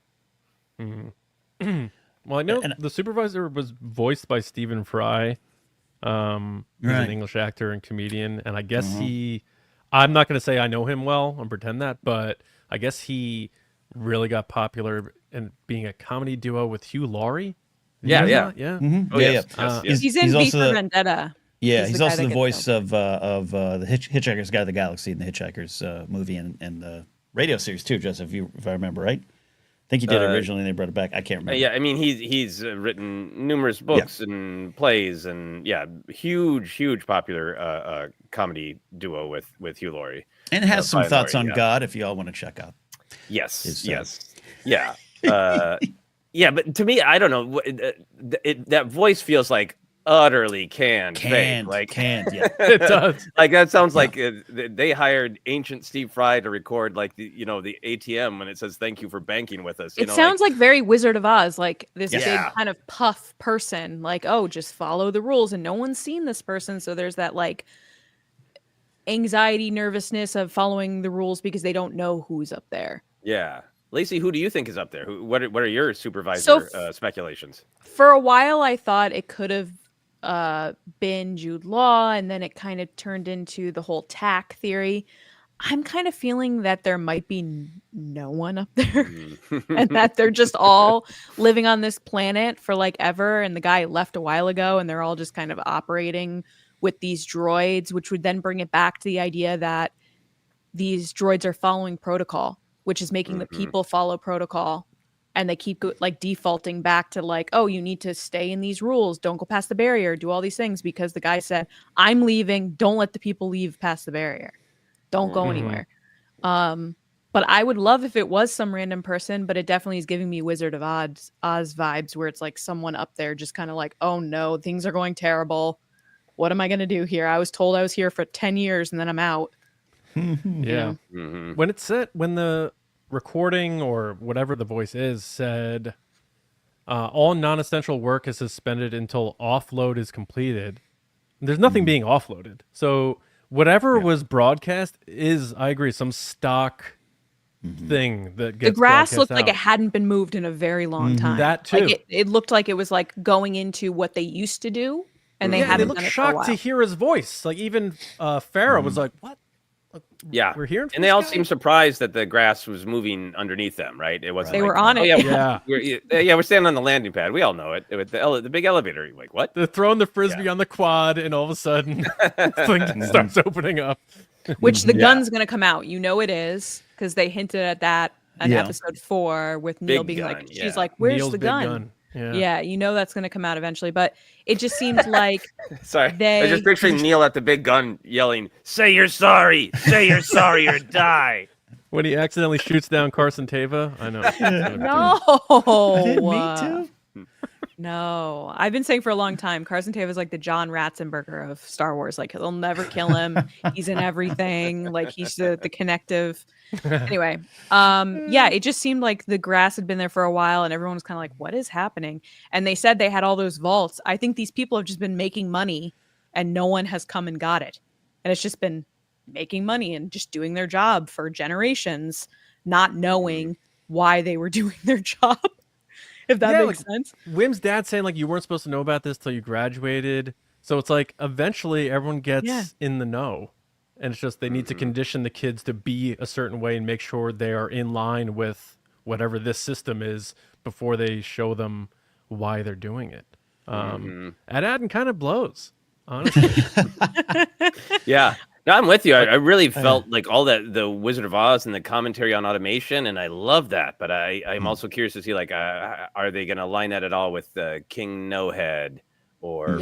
Well, I know the supervisor was voiced by Stephen Fry. He's an English actor and comedian, and I guess I'm not going to say I know him well and pretend that, but I guess he really got popular in being a comedy duo with Hugh Laurie. Yeah. Oh, Yes. He's in V for Vendetta. Yeah, he's also the that voice gets of the Hitchhiker's Guide to the Galaxy and the Hitchhiker's movie and the radio series too, Joseph, if I remember right. I think he did originally, and they brought it back. I can't remember. Yeah, I mean, he's written numerous books and plays, and huge popular comedy duo with Hugh Laurie. And it has some thoughts on God if you all want to check out. Yes. Yeah. But to me, I don't know. That voice feels like utterly canned. Yeah. It does. Like that sounds like they hired ancient Steve Fry to record like the ATM when it says thank you for banking with us. It sounds like very Wizard of Oz, like this big kind of puff person, like, oh, just follow the rules, and no one's seen this person, so there's that like anxiety, nervousness of following the rules because they don't know who's up there. Yeah. Lacey, who do you think is up there? What are your supervisor speculations? For a while, I thought it could have been Jude Law, and then it kind of turned into the whole Tack theory. I'm kind of feeling that there might be no one up there and that they're just all living on this planet for like ever, and the guy left a while ago and they're all just kind of operating with these droids, which would then bring it back to the idea that these droids are following protocol, which is making the people follow protocol. And they keep like defaulting back to like, oh, you need to stay in these rules. Don't go past the barrier. Do all these things because the guy said, I'm leaving. Don't let the people leave past the barrier. Don't go anywhere. But I would love if it was some random person, but it definitely is giving me Wizard of Oz vibes where it's like someone up there just kind of like, oh no, things are going terrible. What am I going to do here? I was told I was here for 10 years and then I'm out. When the recording or whatever the voice is said All non-essential work is suspended until offload is completed. There's nothing being offloaded. So whatever was broadcast is, I agree, some stock thing that gets The grass broadcast looked like out. it hadn't been moved in a very long time. That too. Like it looked like it was like going into what they used to do, and they They haven't look done it for a shocked while. to hear his voice. Like even Farrah was like, "What? Yeah, We're hearing." From and they this all guy?" seem surprised that the grass was moving underneath them. Right? It wasn't. They like, were on oh, it. Yeah, Yeah. we're standing on the landing pad. We all know it. With the big elevator. You're like, what? They're throwing the frisbee on the quad, and all of a sudden, thing starts opening up. Which the gun's going to come out. You know it is, because they hinted at that in Yeah. episode 4 with Neil Big being gun, like, yeah. she's like, where's Neil's the big gun? Yeah. Yeah, you know that's going to come out eventually. But it just seemed like Sorry, I was just they... picturing Neil at the big gun yelling, "Say you're sorry! Say you're sorry or die!" When he accidentally shoots down Carson Teva, I know. No. Did me too? No. I've been saying for a long time, Carson Teva is like the John Ratzenberger of Star Wars. Like, they'll never kill him. He's in everything. Like, he's the connective. Anyway, yeah, it just seemed like the grass had been there for a while, and everyone was kind of like, what is happening? And they said they had all those vaults. I think these people have just been making money, and no one has come and got it. And it's just been making money and just doing their job for generations, not knowing why they were doing their job. If that makes sense. Wim's dad saying like you weren't supposed to know about this till you graduated. So it's like eventually everyone gets in the know. And it's just they need to condition the kids to be a certain way and make sure they are in line with whatever this system is before they show them why they're doing it. Ad kind of blows, honestly. Yeah. No, I'm with you. I really felt like all that, the Wizard of Oz and the commentary on automation, and I love that. But I'm also curious to see, like, are they going to line that at all with King No Head, or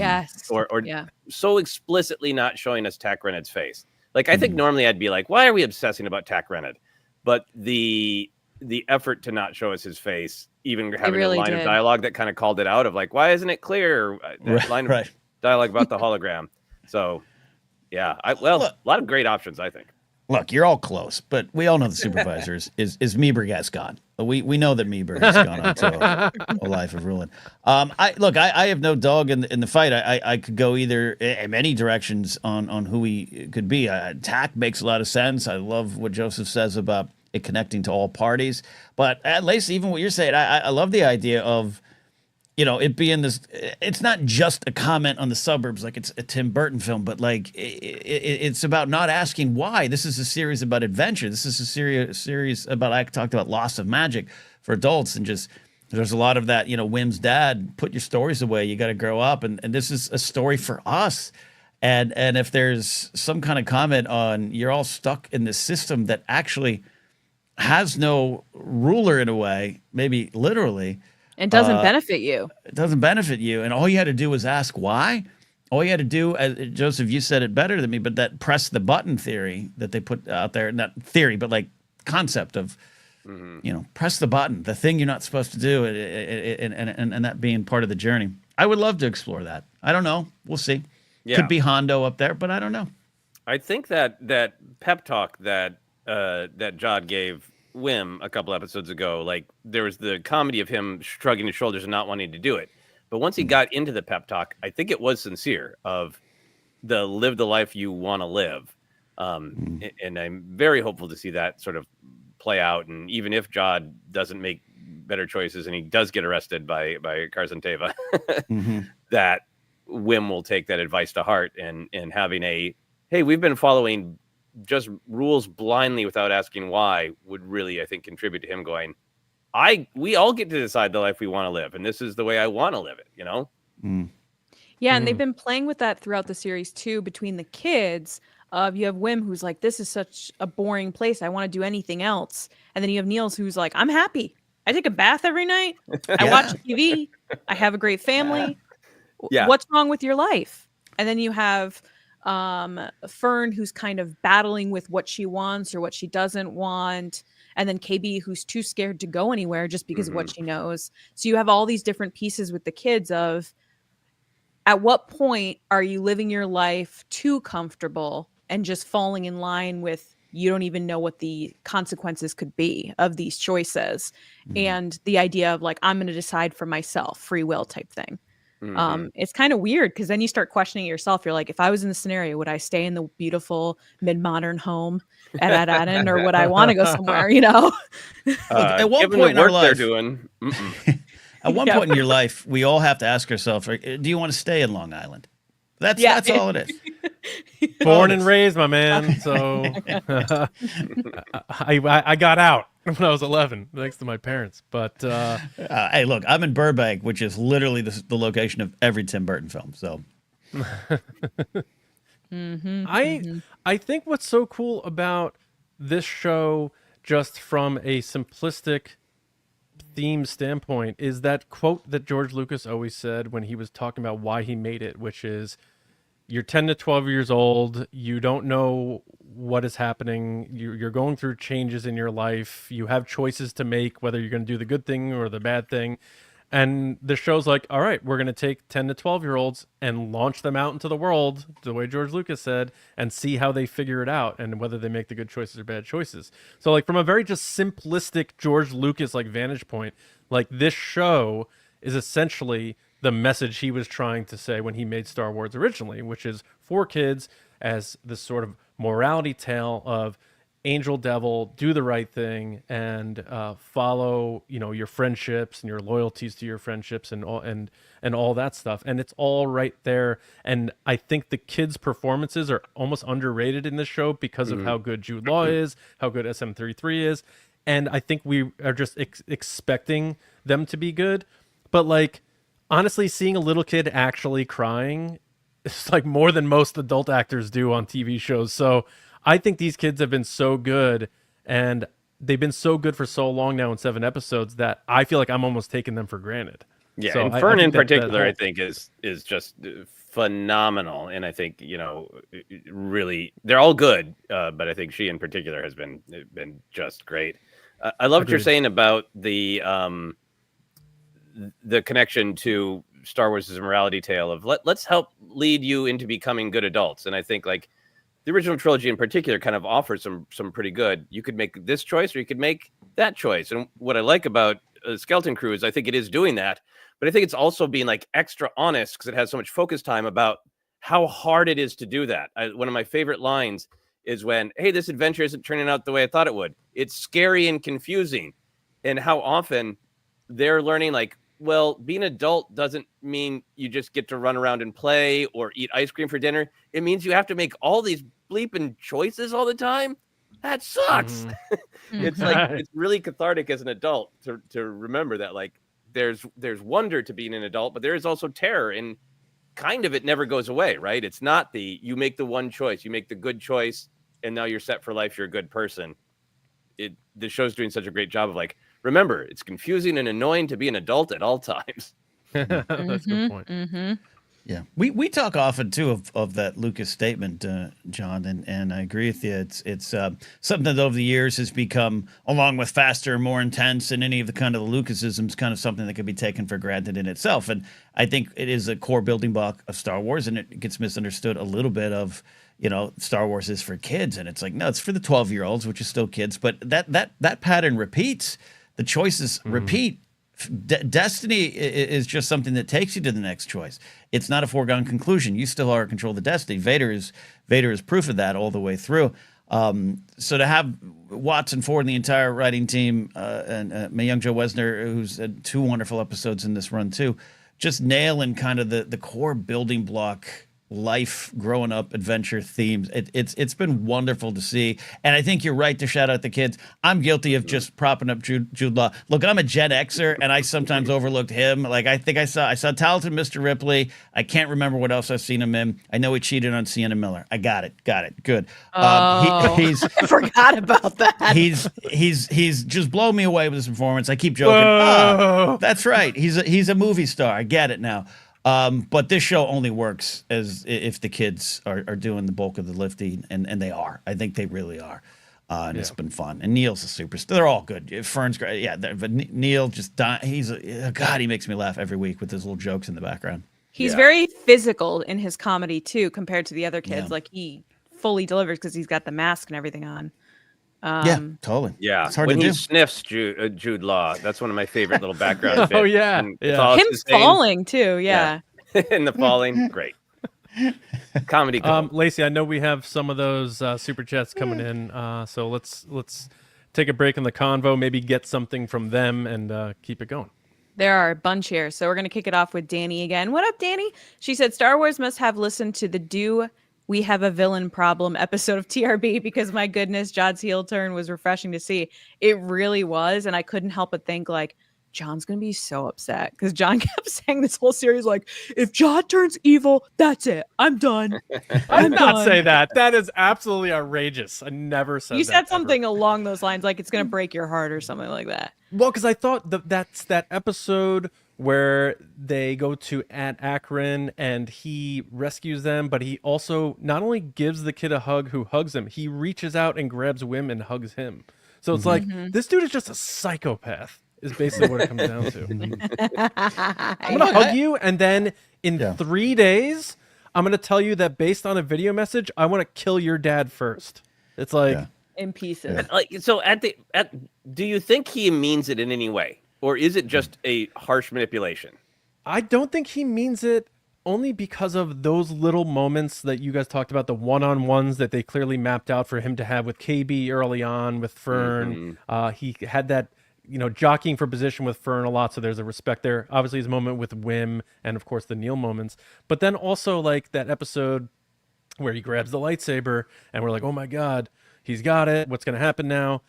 so explicitly not showing us Tack Rennett's face? Like, I think normally I'd be like, why are we obsessing about Tack Rennett? But the effort to not show us his face, even having a line of dialogue that kind of called it out of like, why isn't it clear? That line of dialogue about the hologram. So. Yeah, a lot of great options, I think. Look, you're all close, but we all know the supervisor is Meeberg has gone. We know that Meeberg has gone on to a life of ruin. I have no dog in the fight. I could go either in many directions on who he could be. Tack makes a lot of sense. I love what Joseph says about it connecting to all parties. But at least even what you're saying, I love the idea of, you know, it being this, it's not just a comment on the suburbs like it's a Tim Burton film, but like it's about not asking why. This is a series about adventure. This is a series about, I talked about loss of magic for adults, and just there's a lot of that, you know, Wim's dad, put your stories away. You got to grow up. And this is a story for us. And if there's some kind of comment on you're all stuck in this system that actually has no ruler in a way, maybe literally, it doesn't benefit you. It doesn't benefit you. And all you had to do was ask why. All you had to do, Joseph, you said it better than me, but that press the button theory that they put out there, not theory, but like concept of, you know, press the button, the thing you're not supposed to do, and that being part of the journey. I would love to explore that. I don't know. We'll see. Yeah. Could be Hondo up there, but I don't know. I think that pep talk that Jod gave Wim a couple episodes ago, like there was the comedy of him shrugging his shoulders and not wanting to do it, but once he got into the pep talk, I think it was sincere, of the live the life you want to live, and I'm very hopeful to see that sort of play out. And even if Jod doesn't make better choices and he does get arrested by Carson Teva, that Wim will take that advice to heart, and having hey, we've been following just rules blindly without asking why would really, I think, contribute to him going, we all get to decide the life we want to live, and this is the way I want to live it, you know? Yeah, and they've been playing with that throughout the series too, between the kids. You have Wim, who's like, this is such a boring place, I want to do anything else. And then you have Niels, who's like, I'm happy. I take a bath every night. I watch TV. I have a great family. Yeah. What's wrong with your life? And then you have Fern, who's kind of battling with what she wants or what she doesn't want, and then KB, who's too scared to go anywhere just because of what she knows. So you have all these different pieces with the kids of, at what point are you living your life too comfortable and just falling in line with you don't even know what the consequences could be of these choices. Mhm. And the idea of like, I'm going to decide for myself, free will type thing. It's kind of weird because then you start questioning yourself. You're like, if I was in the scenario, would I stay in the beautiful mid-modern home at Aladdin, or would I want to go somewhere, you know? Look, at one Given point in the our work they're life, doing, at one Yeah. point in your life, we all have to ask ourselves, like, do you want to stay in Long Island? That's all it is. Born and raised, my man. So I got out when I was 11, thanks to my parents. But Hey, look, I'm in Burbank, which is literally the location of every Tim Burton film. So I think what's so cool about this show, just from a simplistic theme standpoint, is that quote that George Lucas always said when he was talking about why he made it, which is, you're 10 to 12 years old, you don't know what is happening, you're going through changes in your life, you have choices to make, whether you're going to do the good thing or the bad thing. And the show's like, all right, we're going to take 10 to 12-year-olds and launch them out into the world, the way George Lucas said, and see how they figure it out and whether they make the good choices or bad choices. So like, from a very just simplistic George Lucas like vantage point, like, this show is essentially the message he was trying to say when he made Star Wars originally, which is for kids as this sort of morality tale of angel devil, do the right thing, and follow, you know, your friendships and your loyalties to your friendships and all that stuff. And it's all right there. And I think the kids' performances are almost underrated in this show because of how good Jude Law is, how good SM33 is, and I think we are just expecting them to be good. But like, honestly, seeing a little kid actually crying, it's like more than most adult actors do on TV shows. So I think these kids have been so good, and they've been so good for so long now in 7 episodes that I feel like I'm almost taking them for granted. Yeah, So and I Fern think in that particular, whole- I think is just phenomenal, and I think, you know, really they're all good, but I think she in particular has been just great. I love what you're Agreed. saying about the connection to Star Wars as a morality tale of let's help lead you into becoming good adults, and I think like the original trilogy in particular kind of offers some pretty good. You could make this choice or you could make that choice. And what I like about Skeleton Crew is I think it is doing that, but I think it's also being like extra honest because it has so much focus time about how hard it is to do that. One of my favorite lines is when, hey, this adventure isn't turning out the way I thought it would. It's scary and confusing. And how often they're learning like, well, being an adult doesn't mean you just get to run around and play or eat ice cream for dinner. It means you have to make all these bleeping choices all the time. That sucks. It's like, it's really cathartic as an adult to remember that like there's wonder to being an adult, but there is also terror, and kind of it never goes away, right? It's not you make the one choice, you make the good choice, and now you're set for life, you're a good person. The show's doing such a great job of like, remember, it's confusing and annoying to be an adult at all times. That's a good point. yeah, we talk often too of that Lucas statement, John, and I agree with you. It's something that over the years has become, along with faster and more intense, and any of the kind of the Lucasisms, kind of something that can be taken for granted in itself. And I think it is a core building block of Star Wars, and it gets misunderstood a little bit of, you know, Star Wars is for kids, and it's like, no, it's for the 12-year-olds, which is still kids. But that pattern repeats. The choices repeat. Destiny is just something that takes you to the next choice. It's not a foregone conclusion. You still are in control of the destiny. Vader is proof of that all the way through. So to have Watson Ford and the entire writing team, and my young Joe Wesner, who's had 2 wonderful episodes in this run too, just nailing kind of the core building block life growing up adventure themes. It's been wonderful to see, and I think you're right to shout out the kids. I'm guilty of just propping up Jude Law. Look, I'm a Gen Xer, and I sometimes overlooked him. Like I think I saw Talented Mr. Ripley. I can't remember what else I've seen him in. I know he cheated on Sienna Miller. I got it. Good. He's I forgot about that. He's just blown me away with his performance. I keep joking. Whoa. That's right. He's a movie star. I get it now. But this show only works as if the kids are doing the bulk of the lifting, and they are. I think they really are. And it's been fun. And Neil's a superstar. They're all good. Fern's great. Yeah, but Neil just God, he makes me laugh every week with his little jokes in the background. He's very physical in his comedy too, compared to the other kids. Yeah. Like he fully delivers because he's got the mask and everything on. Yeah, totally. Yeah, It's hard when to he do. sniffs Jude Law, that's one of my favorite little background bits. Oh, yeah, And yeah. it's all Him the same. falling too. Yeah. And the falling, great. Comedy gold. Lacey, I know we have some of those super chats coming in, so let's take a break in the convo, maybe get something from them, and keep it going. There are a bunch here. So we're going to kick it off with Danny again. What up, Danny? She said Star Wars must have listened to the Do We Have a Villain Problem episode of TRB because my goodness, Jod's heel turn was refreshing to see. It really was. And I couldn't help but think like, John's going to be so upset because John kept saying this whole series like, if Jod turns evil, that's it. I'm done. I did not say that. That is absolutely outrageous. I never said that. You said something along those lines like it's going to break your heart or something like that. Well, because I thought that's that episode where they go to Aunt Akron and he rescues them, but he also not only gives the kid a hug who hugs him, he reaches out and grabs Wim and hugs him. So it's like, this dude is just a psychopath, is basically what it comes down to. I'm going to hug you, and then in 3 days, I'm going to tell you that based on a video message, I want to kill your dad first. It's like... in pieces. Like, so do you think he means it in any way? Or is it just a harsh manipulation? I don't think he means it, only because of those little moments that you guys talked about, the one-on-ones that they clearly mapped out for him to have with KB early on, with Fern. He had that, jockeying for position with Fern a lot, so there's a respect there. Obviously, his moment with Wim, and of course the Neil moments. But then also like that episode where he grabs the lightsaber, and we're like, oh my God, he's got it. What's going to happen now?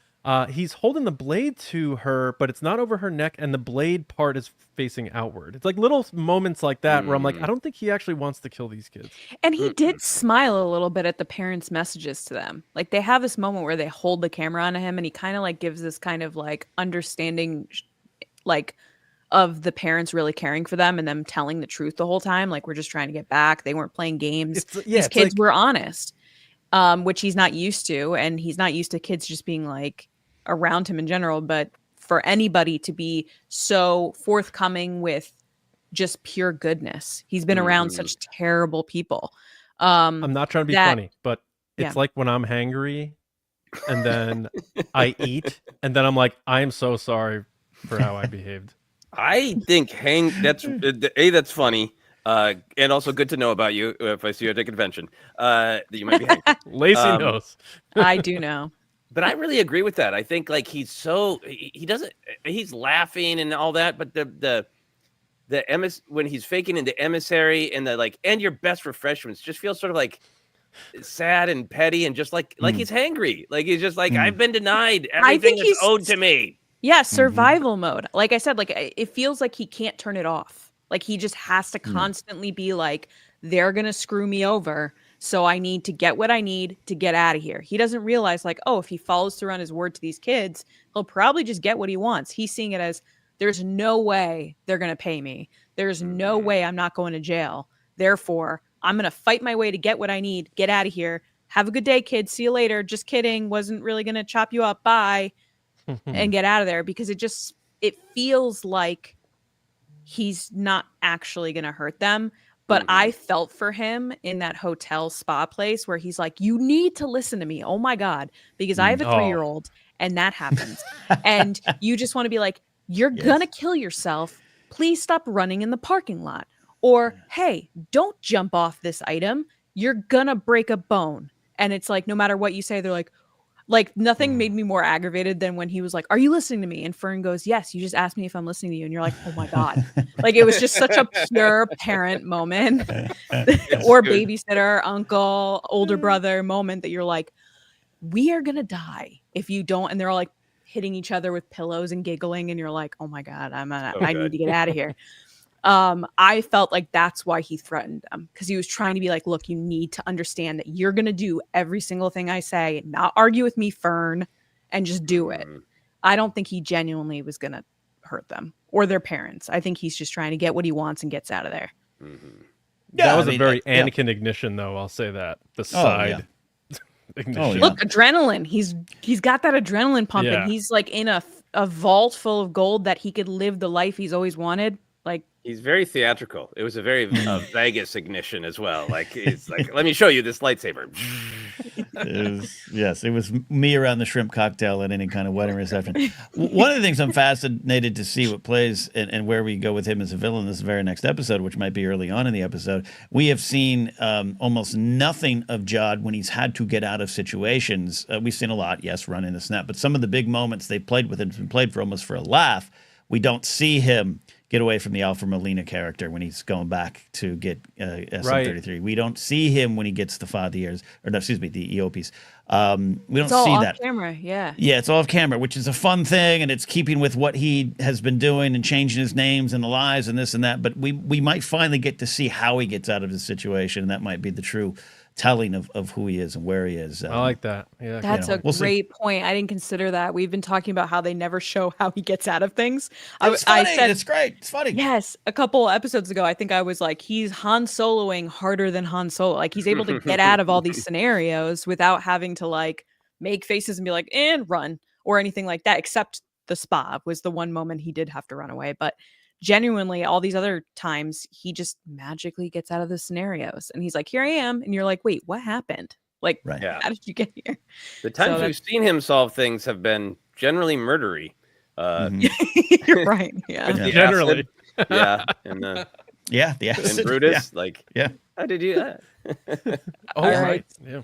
He's holding the blade to her, but it's not over her neck, and the blade part is facing outward. It's like little moments like that where I'm like, I don't think he actually wants to kill these kids. And he did smile a little bit at the parents' messages to them. Like they have this moment where they hold the camera onto him, and he kind of like gives this kind of like understanding, like of the parents really caring for them and them telling the truth the whole time. Like we're just trying to get back. They weren't playing games. These kids were honest, which he's not used to, and he's not used to kids just being like around him in general, but for anybody to be so forthcoming with just pure goodness. He's been around such terrible people. I'm not trying to be funny, but it's like when I'm hangry and then I eat and then I'm like, I am so sorry for how I behaved. I think that's funny. And also good to know about you if I see you at a convention that you might be hangry. Lacey knows. I do know. But I really agree with that. I think like he's laughing and all that, but the when he's faking into emissary and and your best refreshments just feels sort of like sad and petty and just like he's hangry. Like he's just like, I've been denied everything that's owed to me. Yeah, survival mode. Like I said, like it feels like he can't turn it off. Like he just has to constantly be like, they're gonna screw me over. So I need to get what I need to get out of here. He doesn't realize like, oh, if he follows through on his word to these kids, he'll probably just get what he wants. He's seeing it as there's no way they're going to pay me. There's no way I'm not going to jail. Therefore, I'm going to fight my way to get what I need. Get out of here. Have a good day, kids. See you later. Just kidding. Wasn't really going to chop you up. Bye. And get out of there, because it feels like he's not actually going to hurt them. But I felt for him in that hotel spa place where he's like, you need to listen to me. Oh my God. Because I have a 3-year-old and that happens. And you just want to be like, you're going to kill yourself. Please stop running in the parking lot. Or, hey, don't jump off this item. You're going to break a bone. And it's like, no matter what you say, they're like nothing made me more aggravated than when he was like, are you listening to me? And Fern goes, yes, you just asked me if I'm listening to you. And you're like, oh my God. Like it was just such a pure parent moment or babysitter, uncle, older brother moment that you're like, we are going to die if you don't. And they're all like hitting each other with pillows and giggling. And you're like, oh my God, I need to get out of here. I felt like that's why he threatened them, because he was trying to be like, look, you need to understand that you're going to do every single thing I say, not argue with me, Fern, and just do it. I don't think he genuinely was going to hurt them or their parents. I think he's just trying to get what he wants and gets out of there. That was a very Anakin ignition, though. I'll say that. The side ignition. Look, adrenaline. He's got that adrenaline pumping. He's like in a vault full of gold that he could live the life he's always wanted. Like, he's very theatrical. It was a very Vegas ignition as well. Like, it's like, let me show you this lightsaber. It was me around the shrimp cocktail at any kind of wedding reception. One of the things I'm fascinated to see what plays and where we go with him as a villain this very next episode, which might be early on in the episode. We have seen almost nothing of Jod when he's had to get out of situations. We've seen a lot, yes, run in the snap, but some of the big moments they played with him have been played for almost for a laugh. We don't see him get away from the Alfred Molina character when he's going back to get SM-33. Right. We don't see him when he gets the father years, or no, excuse me, the EOPs. We don't see that. Off camera, yeah. Yeah, it's all off camera, which is a fun thing, and it's keeping with what he has been doing and changing his names and the lies and this and that. But we might finally get to see how he gets out of the situation, and that might be the true telling of who he is and where he is. I like that. Yeah, that's a great point. I didn't consider that. We've been talking about how they never show how he gets out of things. It's funny. I said, it's great. It's funny. Yes, a couple episodes ago, I think I was like, he's Han Soloing harder than Han Solo. Like he's able to get out of all these scenarios without having to like make faces and be like, and run or anything like that. Except the spa was the one moment he did have to run away, but. Genuinely, all these other times, he just magically gets out of the scenarios. And he's like, here I am. And you're like, wait, what happened? Like, how did you get here? The times we've seen him solve things have been generally murdery. You're right. Yeah. Generally. And the acid. And Brutus, how did you... All right. Yeah.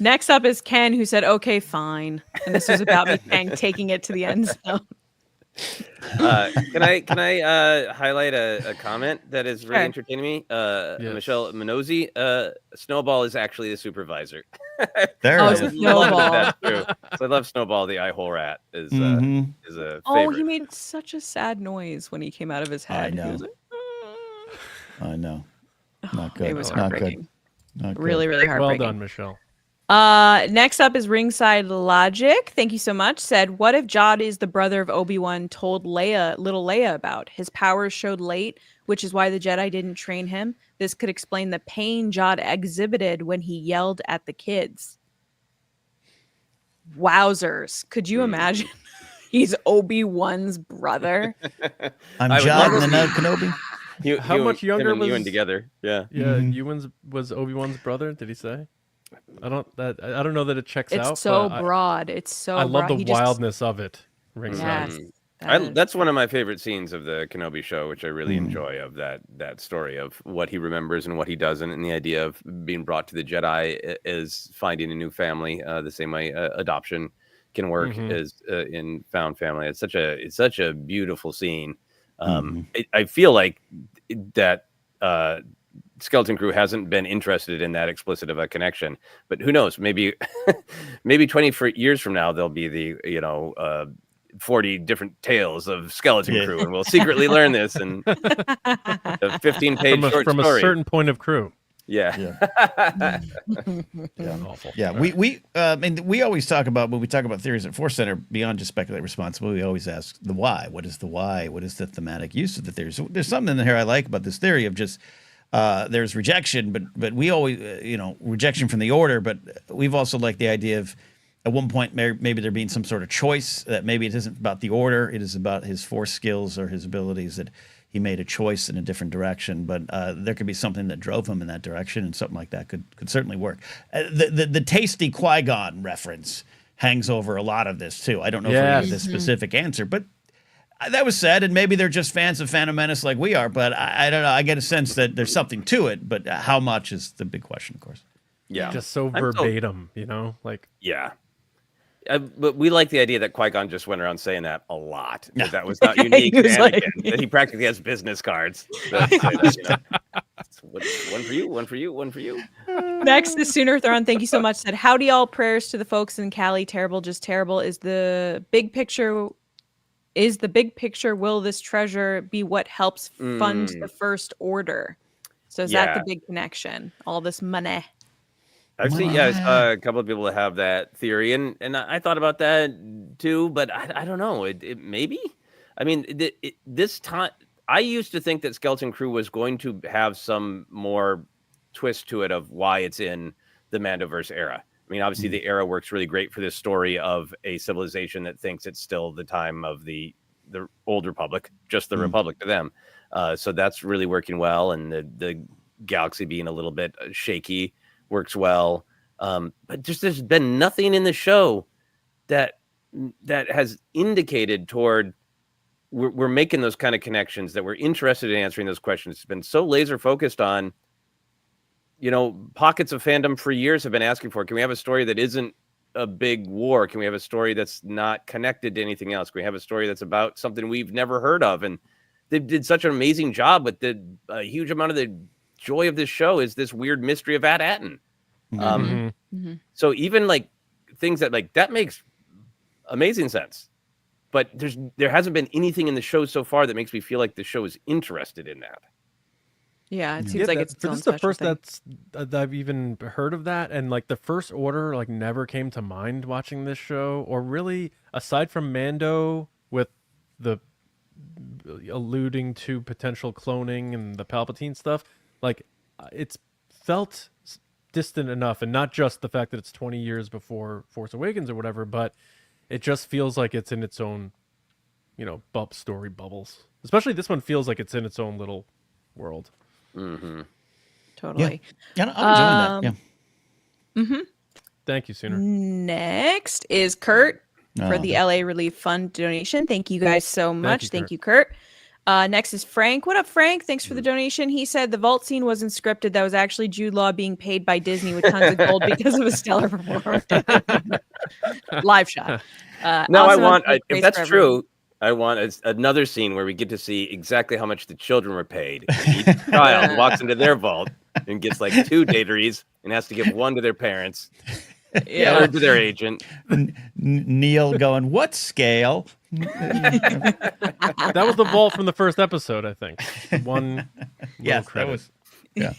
Next up is Ken, who said, okay, fine. And this was about me taking it to the end zone. Can I highlight a comment that is really entertaining me? Yes. Michelle Minozzi, Snowball is actually the supervisor. Snowball. That's true. So I love Snowball, the eye hole rat is a favorite. Oh, he made such a sad noise when he came out of his head. I know. He was like, I know. Not good. It was heartbreaking. Not good. Really, really heartbreaking. Well done, Michelle. Next up is Ringside Logic. Thank you so much. Said, what if Jod is the brother of Obi-Wan told little Leia about? His powers showed late, which is why the Jedi didn't train him. This could explain the pain Jod exhibited when he yelled at the kids. Wowzers. Could you imagine? He's Obi-Wan's brother. I'm Jod and then Kenobi. How much younger was Ewan together? Yeah. Yeah, Ewan's was Obi-Wan's brother, did he say? I don't know that it checks out. It's so broad. It's so I love broad. the wildness of it. Ringside. Yes, that's one of my favorite scenes of the Kenobi show, which I really enjoy, of that story of what he remembers and what he doesn't, and the idea of being brought to the Jedi is finding a new family, the same way adoption can work as in found family. It's such a beautiful scene. I feel like that Skeleton Crew hasn't been interested in that explicit of a connection, but who knows? Maybe 20 years from now there'll be the 40 different tales of Skeleton Crew, and we'll secretly learn this in a 15-page short from story. A certain point of crew. Yeah. Awful. Yeah. We always talk about, when we talk about theories at Force Center, beyond just speculate responsible, we always ask the why. What is the why? What is the thematic use of the theory? So there's something in here I like about this theory of just there's rejection, but we always, rejection from the order, but we've also liked the idea of at one point maybe there being some sort of choice, that maybe it isn't about the order, it is about his force skills or his abilities, that he made a choice in a different direction, but there could be something that drove him in that direction, and something like that could certainly work. The tasty Qui-Gon reference hangs over a lot of this too. I don't know if we have this specific answer, but that was said, and maybe they're just fans of Phantom Menace like we are, but I don't know. I get a sense that there's something to it, but how much is the big question, of course. Yeah. Just so verbatim, like. Yeah. But we like the idea that Qui-Gon just went around saying that a lot. That was not unique to Anakin. That he practically has business cards. One for you, one for you, one for you. Next is Sooner Thrawn. Thank you so much. Said, howdy all, prayers to the folks in Cali. Terrible, just terrible. Is the big picture, will this treasure be what helps fund the First Order? So is that the big connection? All this money. I've seen, I saw a couple of people that have that theory, and I thought about that too, but I don't know. It maybe. I mean, this time, I used to think that Skeleton Crew was going to have some more twist to it of why it's in the Mandoverse era. I mean, obviously, the era works really great for this story of a civilization that thinks it's still the time of the old Republic, just the Republic to them. So that's really working well, and the galaxy being a little bit shaky works well. But just there's been nothing in the show that has indicated toward we're making those kind of connections, that we're interested in answering those questions. It's been so laser focused on, pockets of fandom for years have been asking for, can we have a story that isn't a big war? Can we have a story that's not connected to anything else? Can we have a story that's about something we've never heard of? And they did such an amazing job with a huge amount of the joy of this show is this weird mystery of At-Atten. So even like things that makes amazing sense, but there hasn't been anything in the show so far that makes me feel like the show is interested in that. Yeah, it seems like it's this is the first that I've even heard of that, and like the First Order like never came to mind watching this show, or really aside from Mando with the alluding to potential cloning and the Palpatine stuff, like it's felt distant enough, and not just the fact that it's 20 years before Force Awakens or whatever, but it just feels like it's in its own, story bubbles. Especially this one feels like it's in its own little world. Totally. Yeah, I'm enjoying that. Thank you, Sooner. Next is Kurt for the LA Relief Fund donation. Thank you guys so much. Thank you, Kurt. Next is Frank. What up, Frank? Thanks for the donation. He said the vault scene wasn't scripted. That was actually Jude Law being paid by Disney with tons of gold because of a stellar performance. Live shot. No, if that's true, I want another scene where we get to see exactly how much the children were paid. Each child walks into their vault and gets like 2 dataries and has to give 1 to their parents, or to their agent. Neil going, what scale? That was the vault from the first episode, I think. One credit. That was. Yeah.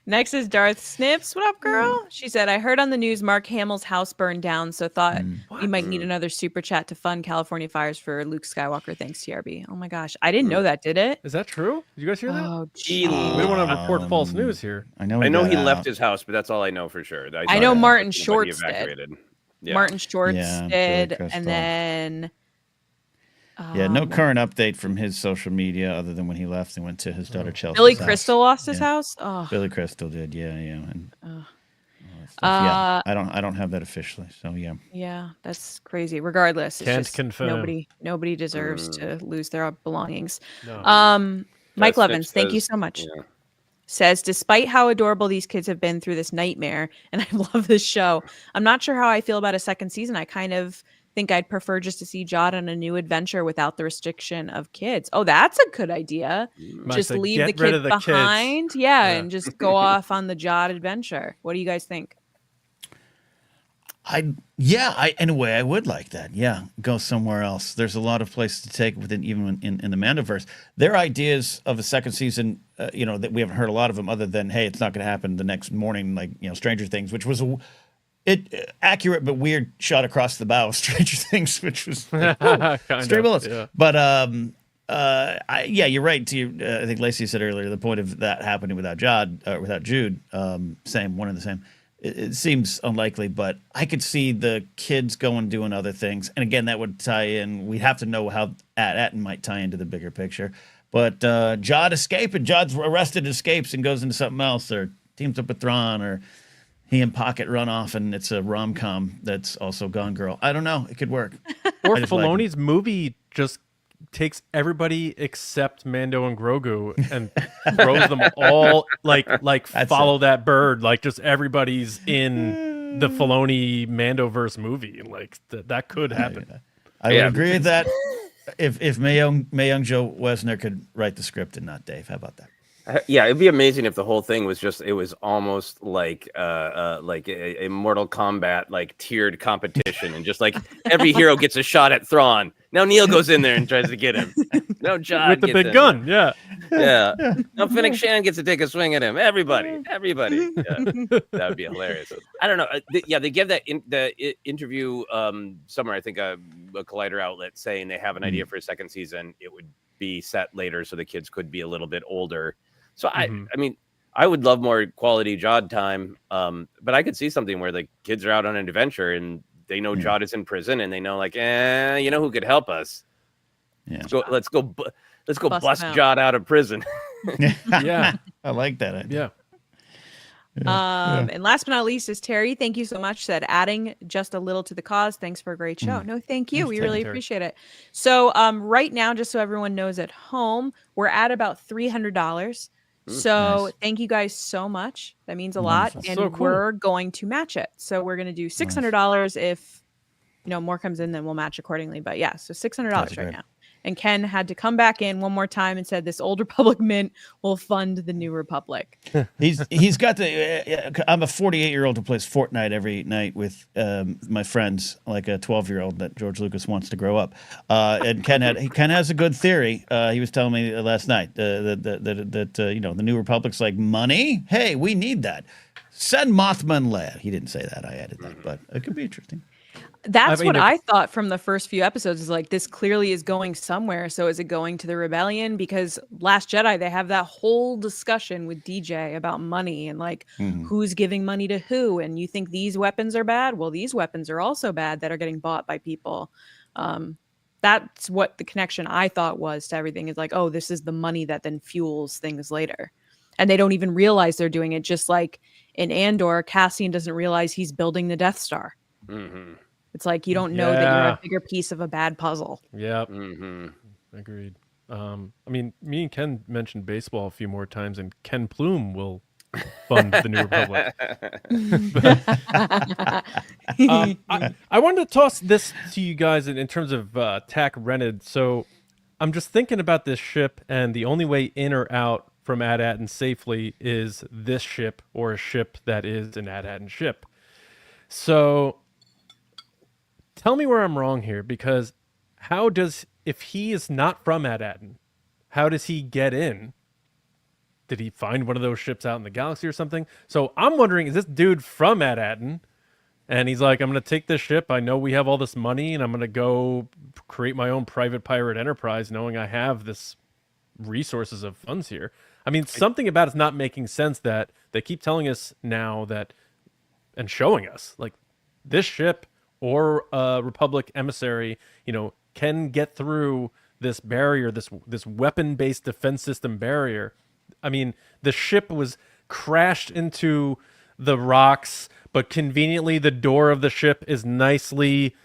Next is Darth Snips. What up, girl? She said, I heard on the news Mark Hamill's house burned down, so thought we might need another super chat to fund California fires for Luke Skywalker. Thanks, TRB. Oh my gosh. I didn't know that, did it? Is that true? Did you guys hear that? Oh, we don't want to report false news here. I know he left his house, but that's all I know for sure. I know Martin Short's did. Yeah. Martin Short's did, and then... no current update from his social media other than when he left and went to his daughter Chelsea's Billy house. Crystal lost his house? Oh. Billy Crystal did, And, I don't have that officially, so yeah. Yeah, that's crazy. Regardless, it's Can't confirm. Nobody deserves to lose their belongings. No. Mike Levins, thank you so much. Yeah. Says, despite how adorable these kids have been through this nightmare, and I love this show, I'm not sure how I feel about a second season. I kind of think I'd prefer just to see Jod on a new adventure without the restriction of kids. Oh, that's a good idea. Just leave the kids behind. Yeah, and just go off on the Jod adventure. What do you guys think? In a way, I would like that. Yeah, go somewhere else. There's a lot of places to take within, even in the Mandoverse. Their ideas of a second season, that we haven't heard a lot of them, other than, hey, it's not going to happen the next morning, like Stranger Things, which was accurate but weird shot across the bow of Stranger Things, which was stray bullets. Yeah. But you're right. I think Lacey said earlier the point of that happening without Jude, same one and the same. It seems unlikely, but I could see the kids going doing other things, and again, that would tie in. We'd have to know how At-Atten might tie into the bigger picture. But Jod Jod's arrested, escapes, and goes into something else, or teams up with Thrawn, or he and Pocket run off, and it's a rom-com that's also Gone Girl. I don't know. It could work. Or Filoni's movie just takes everybody except Mando and Grogu and throws them all like follow that bird. Like just everybody's in the Filoni Mandoverse movie. Like that could happen. I would agree with that. If Mae Young Joe Wesner could write the script and not Dave, how about that? Yeah, it'd be amazing if the whole thing was it was almost like a Mortal Kombat like tiered competition, and just like every hero gets a shot at Thrawn. Now Neil goes in there and tries to get him. No, Jod with the big gun. Yeah. Now Fennec Shan gets to take a swing at him. Everybody. Yeah. That would be hilarious. I don't know. They give that in the interview somewhere. I think a Collider outlet saying they have an idea for a second season. It would be set later, so the kids could be a little bit older. So I mean, I would love more quality Jod time, but I could see something where the kids are out on an adventure and they know Jod is in prison, and they know who could help us? Yeah, let's go bust Jod out of prison. Yeah, I like that idea. And last but not least is Terry. Thank you so much. Said adding just a little to the cause. Thanks for a great show. No, thank you. We really appreciate it. So right now, just so everyone knows at home, we're at about $300. So Nice. thank you guys so much. That means a lot. Wonderful. And So cool. we're going to match it. So we're going to do $600 if more comes in, then we'll match accordingly. But yeah, so $600 right great. now. And Ken had to come back in one more time and said this Old Republic mint will fund the New Republic. He's got the. I'm a 48-year-old who plays Fortnite every night with my friends, like a 12-year-old that George Lucas wants to grow up. And Ken has a good theory. He was telling me last night that the New Republic's like money. Hey, we need that. Send Mothma and Leia. He didn't say that. I added that, but it could be interesting. That's what I thought from the first few episodes is like, this clearly is going somewhere. So is it going to the rebellion? Because Last Jedi, they have that whole discussion with DJ about money and like who's giving money to who. And you think these weapons are bad? Well, these weapons are also bad that are getting bought by people. That's what the connection I thought was to everything is like, oh, this is the money that then fuels things later. And they don't even realize they're doing it. Just like in Andor, Cassian doesn't realize he's building the Death Star. Mm-hmm. It's like you don't know that you're a bigger piece of a bad puzzle. Yep. Mm-hmm. Agreed. I mean, me and Ken mentioned baseball a few more times, and Ken Plume will fund the New Republic. I wanted to toss this to you guys in terms of TAC rented. So I'm just thinking about this ship, and the only way in or out from AT-AT safely is this ship or a ship that is an AT-AT ship. So tell me where I'm wrong here, because if he is not from AT-AT, how does he get in? Did he find one of those ships out in the galaxy or something? So I'm wondering, is this dude from AT-AT? And he's like, I'm going to take this ship. I know we have all this money, and I'm going to go create my own private pirate enterprise, knowing I have this resources of funds here. I mean, something about it's not making sense that they keep telling us now that, and showing us, like, this ship or a Republic emissary, can get through this barrier, this weapon-based defense system barrier. I mean, the ship was crashed into the rocks, but conveniently the door of the ship is nicely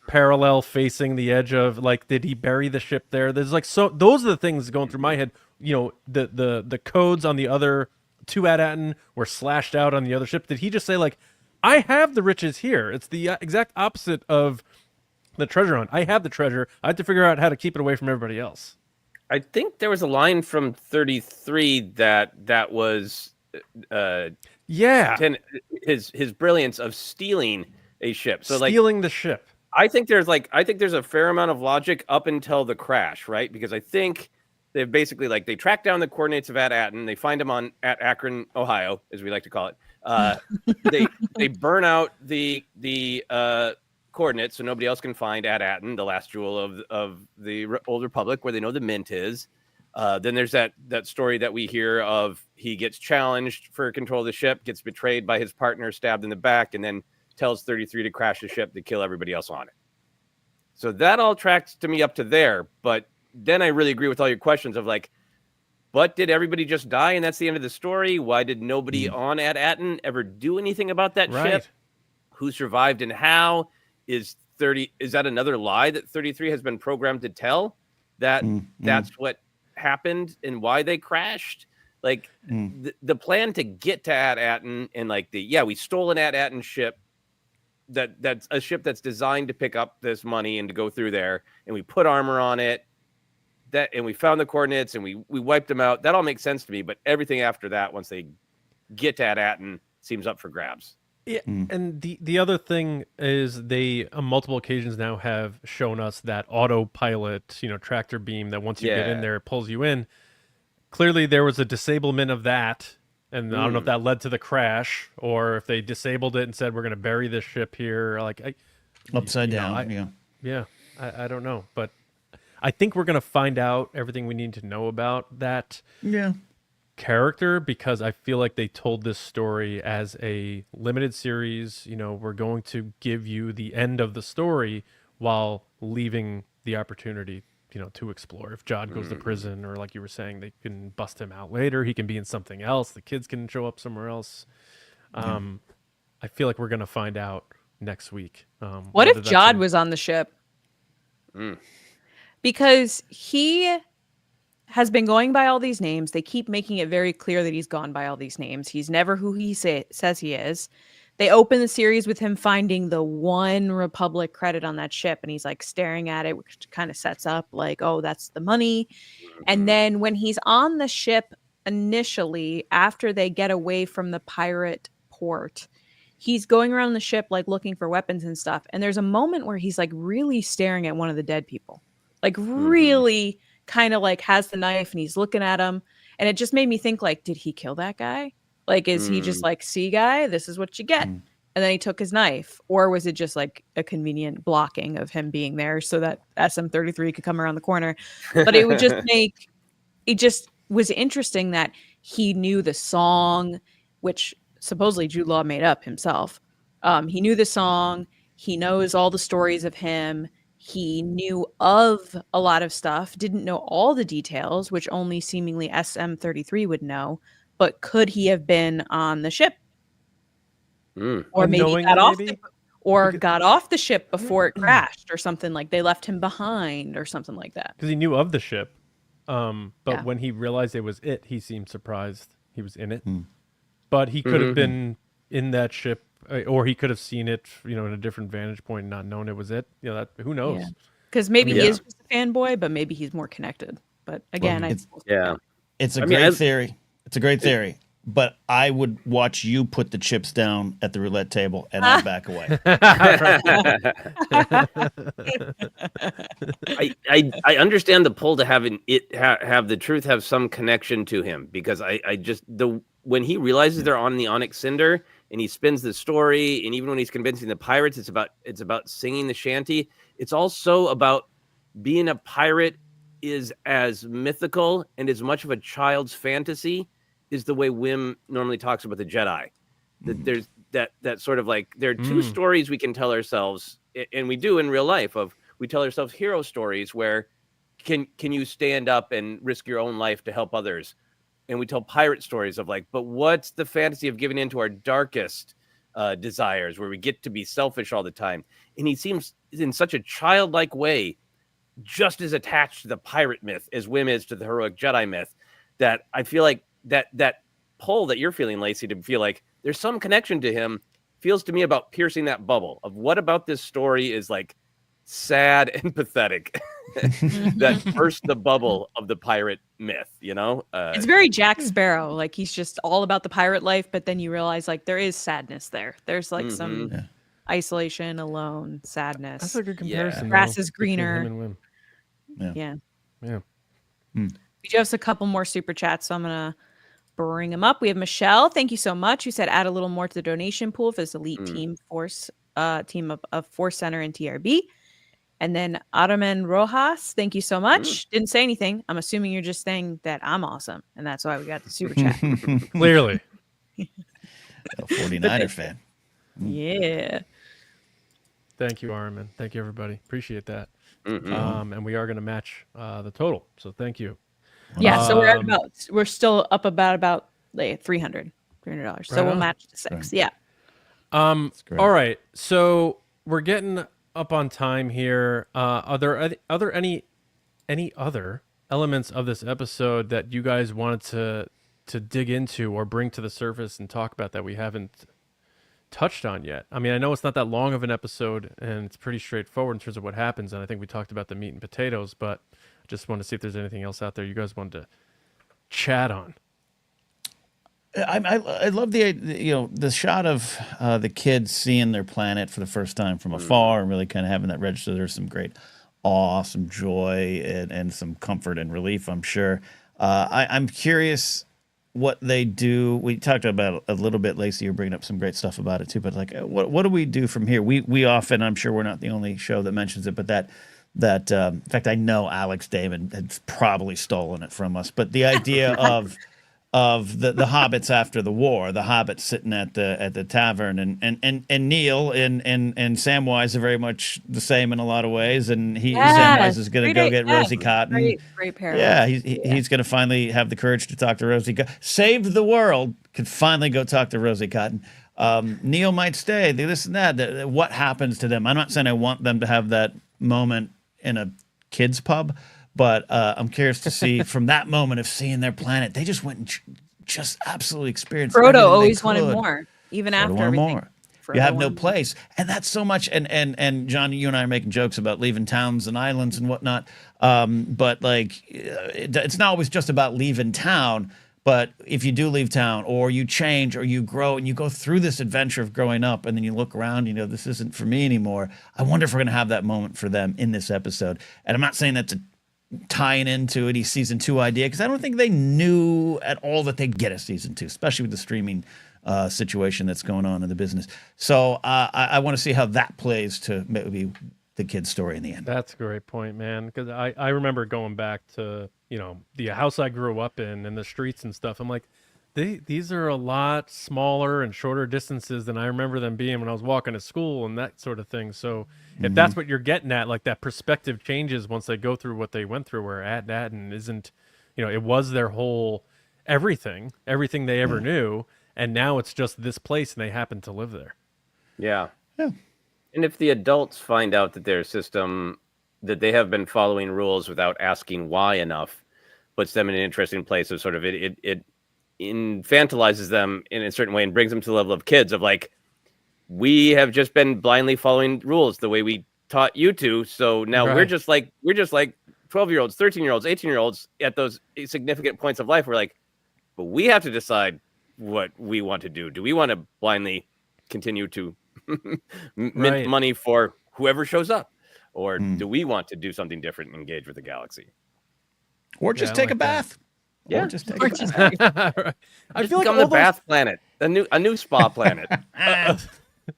parallel facing the edge of, like, did he bury the ship there? There's like, so those are the things going through my head. The codes on the other two AT-AT were slashed out on the other ship. Did he just say, like, I have the riches here? It's the exact opposite of the treasure hunt. I have the treasure. I have to figure out how to keep it away from everybody else. I think there was a line from 33 that was his brilliance of stealing a ship. So stealing the ship. I think there's a fair amount of logic up until the crash, right? Because I think they've basically, like, they track down the coordinates of AT-AT and they find them at Akron, Ohio, as we like to call it. They burn out the coordinates so nobody else can find AT-AT, the last jewel of the Old Republic, where they know the mint is. Then there's that story that we hear of he gets challenged for control of the ship, gets betrayed by his partner, stabbed in the back, and then tells 33 to crash the ship to kill everybody else on it. So that all tracks to me up to there. But then I really agree with all your questions of, like, but did everybody just die and that's the end of the story? Why did nobody on AT-AT ever do anything about that ship? Who survived and how? Is that another lie that 33 has been programmed to tell? That that's what happened and why they crashed? Like, the plan to get to AT-AT and like we stole an AT-AT ship. That's a ship that's designed to pick up this money and to go through there, and we put armor on it. And we found the coordinates and we wiped them out. That all makes sense to me, but everything after that, once they get to AT-AT, seems up for grabs. Yeah, and the other thing is they on multiple occasions now have shown us that autopilot, tractor beam that once you get in there, it pulls you in. Clearly, there was a disablement of that, and I don't know if that led to the crash or if they disabled it and said we're going to bury this ship here, upside down. I don't know, but I think we're going to find out everything we need to know about that character, because I feel like they told this story as a limited series. We're going to give you the end of the story while leaving the opportunity, to explore. If John goes to prison, or like you were saying, they can bust him out later. He can be in something else. The kids can show up somewhere else. I feel like we're gonna find out next week. What if whether that's Jod was on the ship? Because he has been going by all these names. They keep making it very clear that he's gone by all these names. He's never who he says he is. They open the series with him finding the one Republic credit on that ship, and he's like staring at it, which kind of sets up like, oh, that's the money. And then when he's on the ship initially, after they get away from the pirate port, he's going around the ship like looking for weapons and stuff. And there's a moment where he's like really staring at one of the dead people, like really kind of like has the knife and he's looking at him. And it just made me think like, did he kill that guy? Like, is he just like, see, guy, this is what you get? And then he took his knife. Or was it just like a convenient blocking of him being there so that SM-33 could come around the corner? But it would just make, it just was interesting that he knew the song, which supposedly Jude Law made up himself. He knew the song. He knows all the stories of him. He knew of a lot of stuff, didn't know all the details, which only seemingly SM-33 would know. But could he have been on the ship? Or maybe got off got off the ship before it crashed or something, like they left him behind or something like that. Because he knew of the ship. But when he realized it was it, he seemed surprised he was in it. But he could have been in that ship, or he could have seen it, in a different vantage point and not known it was it. Who knows? Because maybe he is just a fanboy, but maybe he's more connected. But again, it's a great theory. It's a great theory. But I would watch you put the chips down at the roulette table and I'd back away. I understand the pull to having it have the truth have some connection to him, because when he realizes they're on the Onyx Cinder and he spins the story, and even when he's convincing the pirates, it's about singing the shanty. It's also about being a pirate is as mythical and as much of a child's fantasy is the way Wim normally talks about the Jedi. That there's that sort of like, there are two stories we can tell ourselves, and we do in real life, we tell ourselves hero stories where can you stand up and risk your own life to help others? And we tell pirate stories of like, but what's the fantasy of giving in to our darkest desires, where we get to be selfish all the time? And he seems in such a childlike way just as attached to the pirate myth as Wim is to the heroic Jedi myth, that I feel like that pull that you're feeling, Lacey, to feel like there's some connection to him, feels to me about piercing that bubble of what about this story is like sad and pathetic that burst the bubble of the pirate myth, it's very Jack Sparrow, like he's just all about the pirate life, but then you realize like there is sadness there's like some isolation, alone, sadness. That's a good comparison. Grass is greener. Him and Yeah. Hmm. We do have a couple more super chats, so I'm gonna bring them up. We have Michelle, thank you so much, who said add a little more to the donation pool for this elite team of Force Center and TRB. And then Ottoman Rojas, thank you so much. Didn't say anything. I'm assuming you're just saying that I'm awesome, and that's why we got the super chat. Clearly. A 49er fan. Yeah. Thank you, Armin. Thank you, everybody. Appreciate that. And we are going to match the total. So thank you. Yeah. So we're still up about like $300. So we'll match to 6. Yeah. All right. So we're getting up on time here. Are there any other elements of this episode that you guys wanted to dig into or bring to the surface and talk about that we haven't touched on yet? I mean, I know it's not that long of an episode and it's pretty straightforward in terms of what happens, and I think we talked about the meat and potatoes, but I just want to see if there's anything else out there you guys wanted to chat on. I love the shot of the kids seeing their planet for the first time from afar and really kind of having that register. There's some great awe, some joy, and some comfort and relief, I'm sure. I'm curious what they do. We talked about a little bit, Lacey, you're bringing up some great stuff about it too, but like what do we do from here? We often, I'm sure we're not the only show that mentions it, but that in fact, I know Alex Damon had probably stolen it from us, but the idea of of the hobbits after the war. The hobbits sitting at the tavern, and Neil and Samwise are very much the same in a lot of ways. And Samwise is going to go get Rosie Cotton. Great pair. Yeah, he's going to finally have the courage to talk to Rosie. Saved the world, could finally go talk to Rosie Cotton. Neil might stay. This and that. What happens to them? I'm not saying I want them to have that moment in a kids pub, but I'm curious to see from that moment of seeing their planet. They just went and just absolutely experienced. Frodo always wanted more, even after everything. More. You have no place, and that's so much. And John, you and I are making jokes about leaving towns and islands and whatnot. But like, it's not always just about leaving town. But if you do leave town, or you change, or you grow, and you go through this adventure of growing up, and then you look around, you know, this isn't for me anymore. I wonder if we're going to have that moment for them in this episode. And I'm not saying that's tying into any season 2 idea, because I don't think they knew at all that they'd get a season 2, especially with the streaming situation that's going on in the business. So I want to see how that plays to maybe the kid's story in the end. That's a great point, man. Because I remember going back to, you know, the house I grew up in and the streets and stuff. I'm like, these are a lot smaller and shorter distances than I remember them being when I was walking to school and that sort of thing. So if that's what you're getting at, like that perspective changes once they go through what they went through, where Adden isn't, you know, it was their whole everything they ever knew. And now it's just this place and they happen to live there. Yeah. And if the adults find out that their system, that they have been following rules without asking why enough, puts them in an interesting place of sort of it infantilizes them in a certain way and brings them to the level of kids of like, we have just been blindly following rules the way we taught you to. So now we're just like 12-year-olds, 13-year-olds, 18-year-olds at those significant points of life. We're like, but we have to decide what we want to do. Do we want to blindly continue to mint money for whoever shows up, or do we want to do something different and engage with the galaxy, or just take a bath? Yeah, or just take a bath. I feel like on the bath planet, a new spa planet.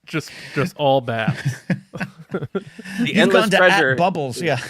just all baths. The endless treasure bubbles. Yeah.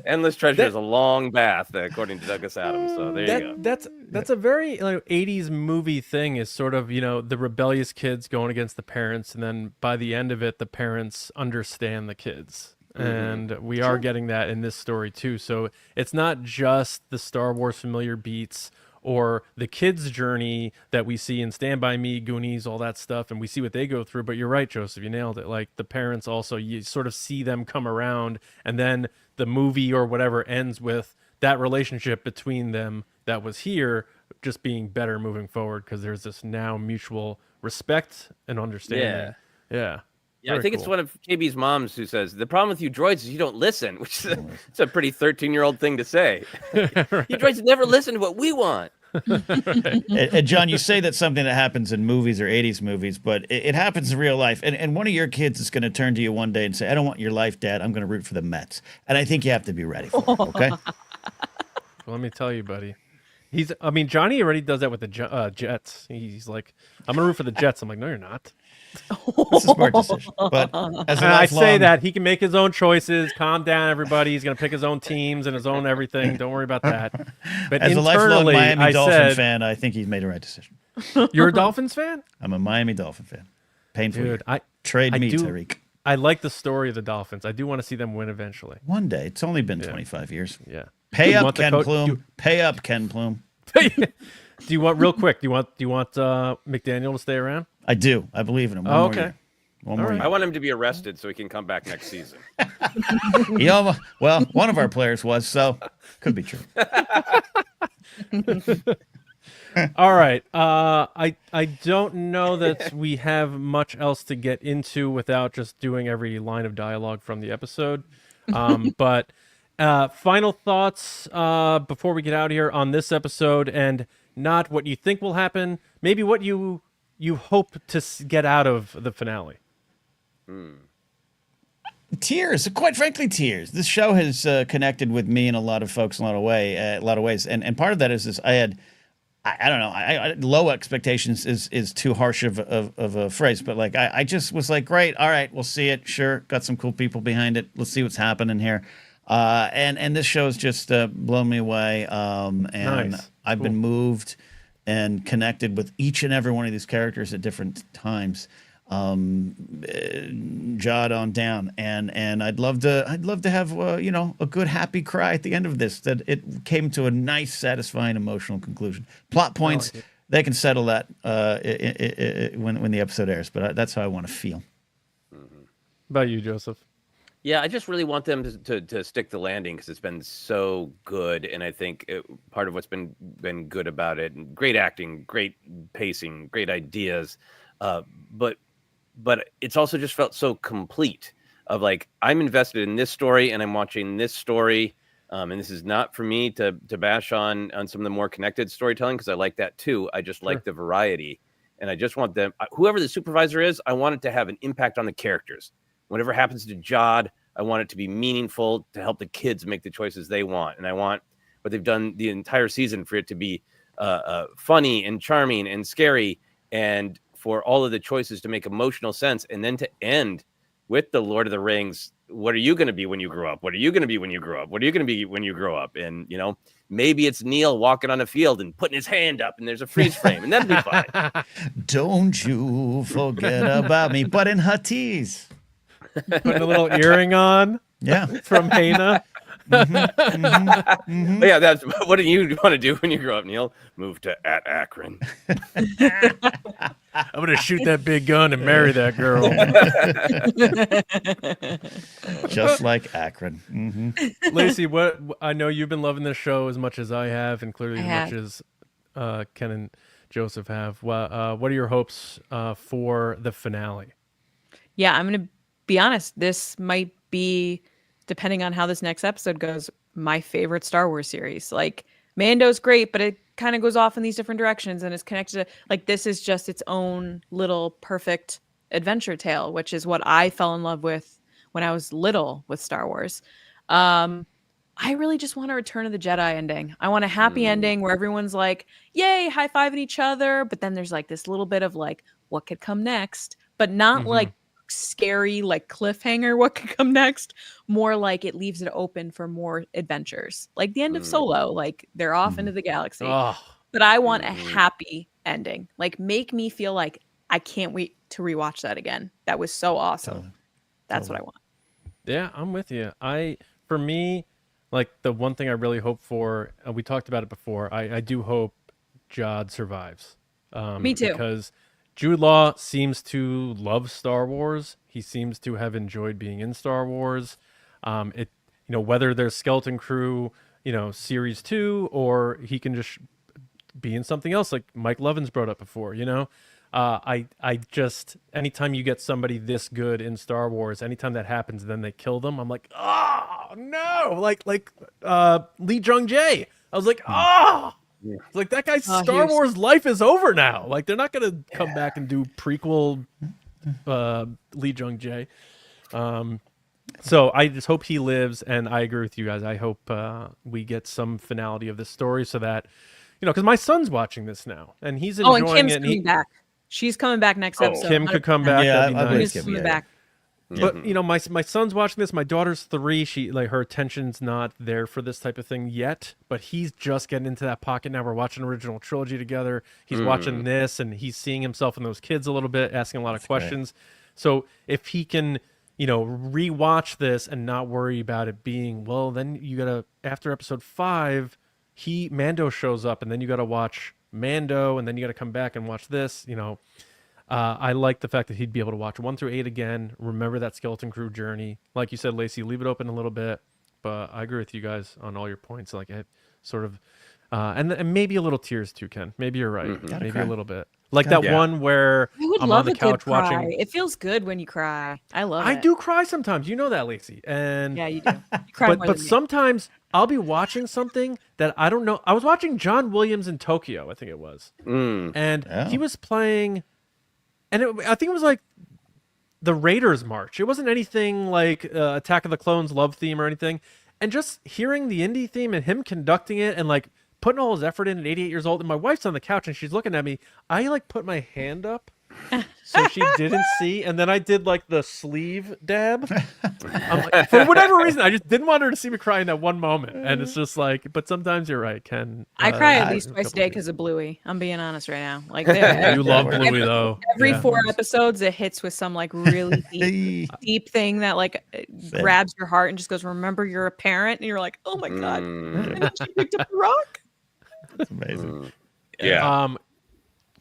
Endless treasure is a long bath, according to Douglas Adams. So there you go. That's a very 80s movie thing, is sort of, you know, the rebellious kids going against the parents, and then by the end of it, the parents understand the kids. And we are getting that in this story too. So it's not just the Star Wars familiar beats or the kids' journey that we see in Stand By Me, Goonies, all that stuff, and we see what they go through. But you're right, Joseph, you nailed it. Like the parents also, you sort of see them come around, and then the movie or whatever ends with that relationship between them that was here just being better moving forward, because there's this now mutual respect and understanding. Yeah. Yeah, I think it's one of KB's moms who says, the problem with you droids is you don't listen, which is it's a pretty 13-year-old thing to say. You droids never listen to what we want. And John, you say that's something that happens in movies or 80s movies, but it happens in real life. And one of your kids is going to turn to you one day and say, I don't want your life, Dad. I'm going to root for the Mets. And I think you have to be ready for it, okay? Well, let me tell you, buddy. Johnny already does that with the Jets. He's like, I'm going to root for the Jets. I'm like, no, you're not. That's a smart decision. But as I say that he can make his own choices. Calm down, everybody. He's going to pick his own teams and his own everything. Don't worry about that. But as a lifelong Miami Dolphin fan, I think he's made the right decision. You're a Dolphins fan? I'm a Miami Dolphin fan. Painful. Dude, Trade me, Tariq. I like the story of the Dolphins. I do want to see them win eventually. One day. It's only been 25 years. Yeah. Pay up, Ken Plume. Pay up, Ken Plume. Do you want, real quick, do you want McDaniel to stay around? I do. I believe in him. Okay. One more year. I want him to be arrested so he can come back next season. Well, one of our players was, so could be true. All right. I don't know that we have much else to get into without just doing every line of dialogue from the episode. But final thoughts before we get out of here on this episode, and not what you think will happen, maybe what you hope to get out of the finale. Tears, quite frankly, tears. This show has connected with me and a lot of folks in a lot of ways, and part of that is I had, I don't know, low expectations is too harsh of a phrase, but like I just was like, great, all right, we'll see it. Sure, got some cool people behind it. Let's see what's happening here. And this show's just blown me away. And nice. I've been moved and connected with each and every one of these characters at different times, Jod on down, and I'd love to have a good happy cry at the end of this, that it came to a nice, satisfying, emotional conclusion. Plot points, they can settle that when the episode airs, but that's how I want to feel. About you, Joseph? Yeah, I just really want them to stick the landing, because it's been so good, and I think part of what's been good about it, great acting, great pacing, great ideas, but it's also just felt so complete. Of like, I'm invested in this story, and I'm watching this story, and this is not for me to bash on some of the more connected storytelling, because I like that too. I just like the variety, and I just want them, whoever the supervisor is, I want it to have an impact on the characters. Whatever happens to Jod, I want it to be meaningful, to help the kids make the choices they want. And I want what they've done the entire season for it to be funny and charming and scary, and for all of the choices to make emotional sense, and then to end with the Lord of the Rings. What are you going to be when you grow up? What are you going to be when you grow up? What are you going to be when you grow up? And, maybe it's Neil walking on a field and putting his hand up, and there's a freeze frame, and that'd be fine. Don't you forget about me, but in Huttese. Putting a little earring on. Yeah. From Hana. Yeah, that's what do you want to do when you grow up, Neil? Move to Akron. I'm gonna shoot that big gun and marry that girl. Just like Akron. Lacey, what I know you've been loving this show as much as I have, and clearly as much as Ken and Joseph have. What are your hopes for the finale? Yeah, I'm gonna be honest. This might be, depending on how this next episode goes, my favorite Star Wars series. Like, Mando's great, but it kind of goes off in these different directions, and it's connected to, like, this is just its own little perfect adventure tale, which is what I fell in love with when I was little with Star Wars. I really just want a Return of the Jedi ending. I want a happy ending where everyone's like, yay, high-fiving each other, but then there's like this little bit of like, what could come next? But not like scary, like cliffhanger, what could come next. More like it leaves it open for more adventures, like the end of Solo. Like, they're off into the galaxy. But I want a happy ending. Like, make me feel like I can't wait to rewatch that again. That was so awesome. That's what I want. Yeah, I'm with you. For me, like, the one thing I really hope for, we talked about it before, I do hope Jod survives. Me too. Because Jude Law seems to love Star Wars. He seems to have enjoyed being in Star Wars. Whether there's Skeleton Crew, series 2, or he can just be in something else, like Mike Lovins brought up before. I just, anytime you get somebody this good in Star Wars, anytime that happens, then they kill them, I'm like, oh no, like Lee Jung-jae. I was like, oh. It's like, that guy's Star Wars life is over now. Like, they're not going to come back and do prequel Lee Jung-jae. So I just hope he lives, and I agree with you guys. I hope we get some finality of this story, so that, because my son's watching this now, and he's enjoying and Kim's it. Coming back. She's coming back next episode. Kim could come back. Yeah, that'd be nice. Coming back. But my son's watching this. My daughter's 3. She, like, her attention's not there for this type of thing yet. But he's just getting into that pocket now. We're watching original trilogy together. He's watching this, and he's seeing himself in those kids a little bit, asking a lot of questions. Great. So if he can, rewatch this and not worry about it being, well, then you gotta, after episode 5, Mando shows up, and then you gotta watch Mando, and then you gotta come back and watch this. I like the fact that he'd be able to watch 1 through 8 again, remember that Skeleton Crew journey. Like you said, Lacey, leave it open a little bit. But I agree with you guys on all your points. Like, it sort of, and maybe a little tears too, Ken. Maybe you're right. Maybe a little bit. Like that one where I'm on the couch watching. It feels good when you cry. I love it. I do cry sometimes. You know that, Lacey. And yeah, you do. You cry but sometimes I'll be watching something that I don't know. I was watching John Williams in Tokyo, I think it was. And he was playing. And I think it was like the Raiders March. It wasn't anything like Attack of the Clones love theme or anything. And just hearing the indie theme and him conducting it and like putting all his effort in at 88 years old. And my wife's on the couch and she's looking at me. I like put my hand up So she didn't see, and then I did like the sleeve dab. For whatever reason, I just didn't want her to see me cry in that one moment, and it's just like. But sometimes you're right, Ken. I cry at a least twice a couple day things. because of Bluey. I'm being honest right now. Like You love Bluey though. every Yeah. 4 episodes, it hits with some like really deep thing that like grabs your heart and just goes, "Remember, you're a parent," and you're like, "Oh my god!" And then she picked up the rock. That's amazing. Yeah.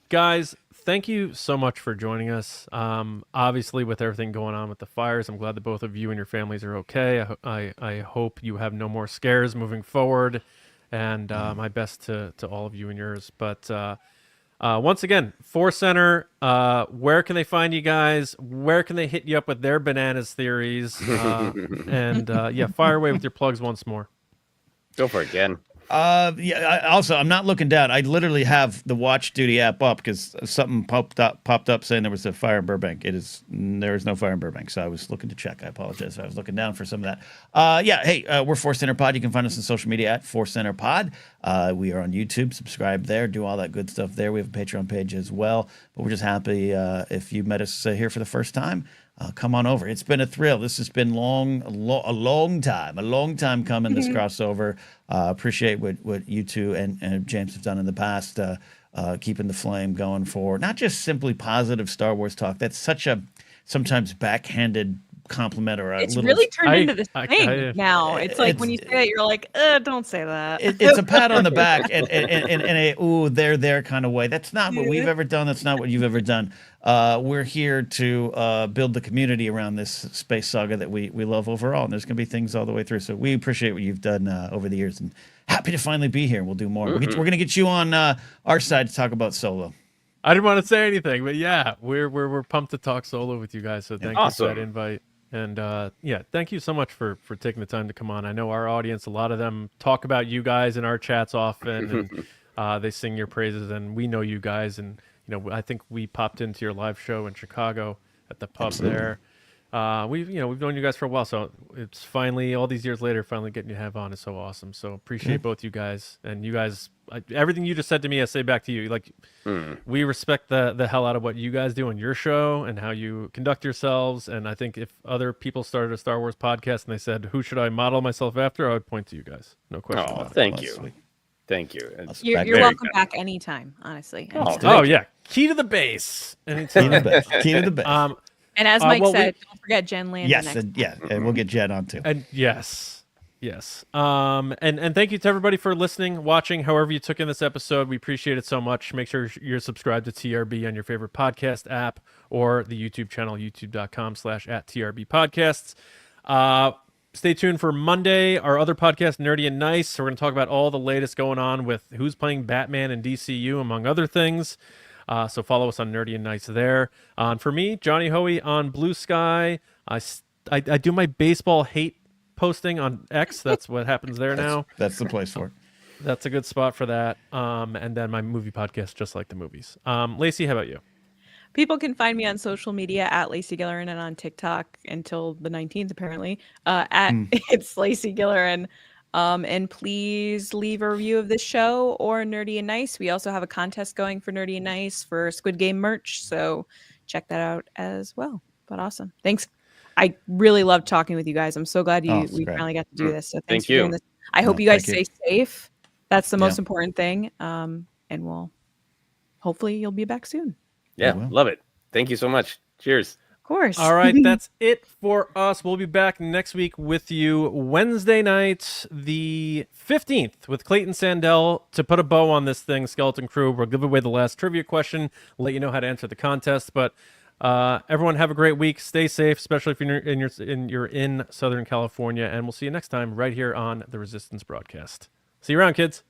Guys, thank you so much for joining us. Obviously, with everything going on with the fires, I'm glad that both of you and your families are okay. I hope you have no more scares moving forward, and my best to all of you and yours. But once again, Force Center, where can they find you guys? Where can they hit you up with their bananas theories? And yeah, fire away with your plugs once more. Go for it, Ken. Also, I'm not looking down. I literally have the Watch Duty app up because something popped up saying there was a fire in Burbank. There is no fire in Burbank, so I was looking to check. I apologize. I was looking down for some of that. Hey, we're Force Center Pod. You can find us on social media at Force Center Pod. We are on YouTube. Subscribe there. Do all that good stuff there. We have a Patreon page as well. But we're just happy if you met us here for the first time. Come on over. It's been a thrill. This has been a long time coming, this crossover. Appreciate what you two and James have done in the past, keeping the flame going for not just simply positive Star Wars talk. That's such a sometimes backhanded compliment or It's really turned into this thing I- now. It's like when you say it, you're like, don't say that. It's a pat on the back and in a ooh, they're there kind of way. That's not what we've ever done. That's not what you've ever done. We're here to build the community around this space saga that we love overall. And there's going to be things all the way through. So we appreciate what you've done over the years and happy to finally be here. We'll do more. We're going to get you on our side to talk about Solo. I didn't want to say anything, but yeah, we're pumped to talk Solo with you guys. So thank you for that invite. And yeah, thank you so much for taking the time to come on. I know our audience, a lot of them talk about you guys in our chats often, and they sing your praises, and we know you guys. And you know, I think we popped into your live show in Chicago at the pub there. We've known you guys for a while, so it's finally all these years later, finally getting you to have on is so awesome. So appreciate both you guys, and you guys. Everything you just said to me, I say back to you. Like, we respect the hell out of what you guys do on your show and how you conduct yourselves. And I think if other people started a Star Wars podcast and they said, "Who should I model myself after?" I would point to you guys. No question. Oh, about it. thank you. Thank you. You're welcome back anytime, honestly. Oh yeah, key to the base. Anytime. Key to the best. And as Mike said, don't forget Jen Landon. Yes, next and we'll get Jen on too. And yes. And thank you to everybody for listening, watching, however you took in this episode. We appreciate it so much. Make sure you're subscribed to TRB on your favorite podcast app or the YouTube channel, youtube.com/@TRB podcasts. Stay tuned for Monday, our other podcast, Nerdy and Nice. So we're going to talk about all the latest going on with who's playing Batman and DCU, among other things. So follow us on Nerdy and Nice there. For me, Johnny Hoey on Blue Sky. I do my baseball hate posting on X. That's what happens there now. That's the place for it. That's a good spot for that. And then my movie podcast, Just Like the Movies. Lacey, how about you? People can find me on social media at Lacey Gillerin and on TikTok until the 19th, apparently. It's Lacey Gillerin. And please leave a review of this show or Nerdy and Nice. We also have a contest going for Nerdy and Nice for Squid Game merch. So check that out as well. But awesome. Thanks. I really loved talking with you guys. I'm so glad we finally got to do this. So thanks for doing this. I hope you guys stay safe. That's the most important thing. And hopefully you'll be back soon. Yeah, love it. Thank you so much. Cheers. Of course. All right, that's it for us. We'll be back next week with you Wednesday night, the 15th, with Clayton Sandell to put a bow on this thing, Skeleton Crew. We'll give away the last trivia question, let you know how to enter the contest. But everyone have a great week. Stay safe, especially if you're in Southern California. And we'll see you next time right here on the Resistance broadcast. See you around, kids.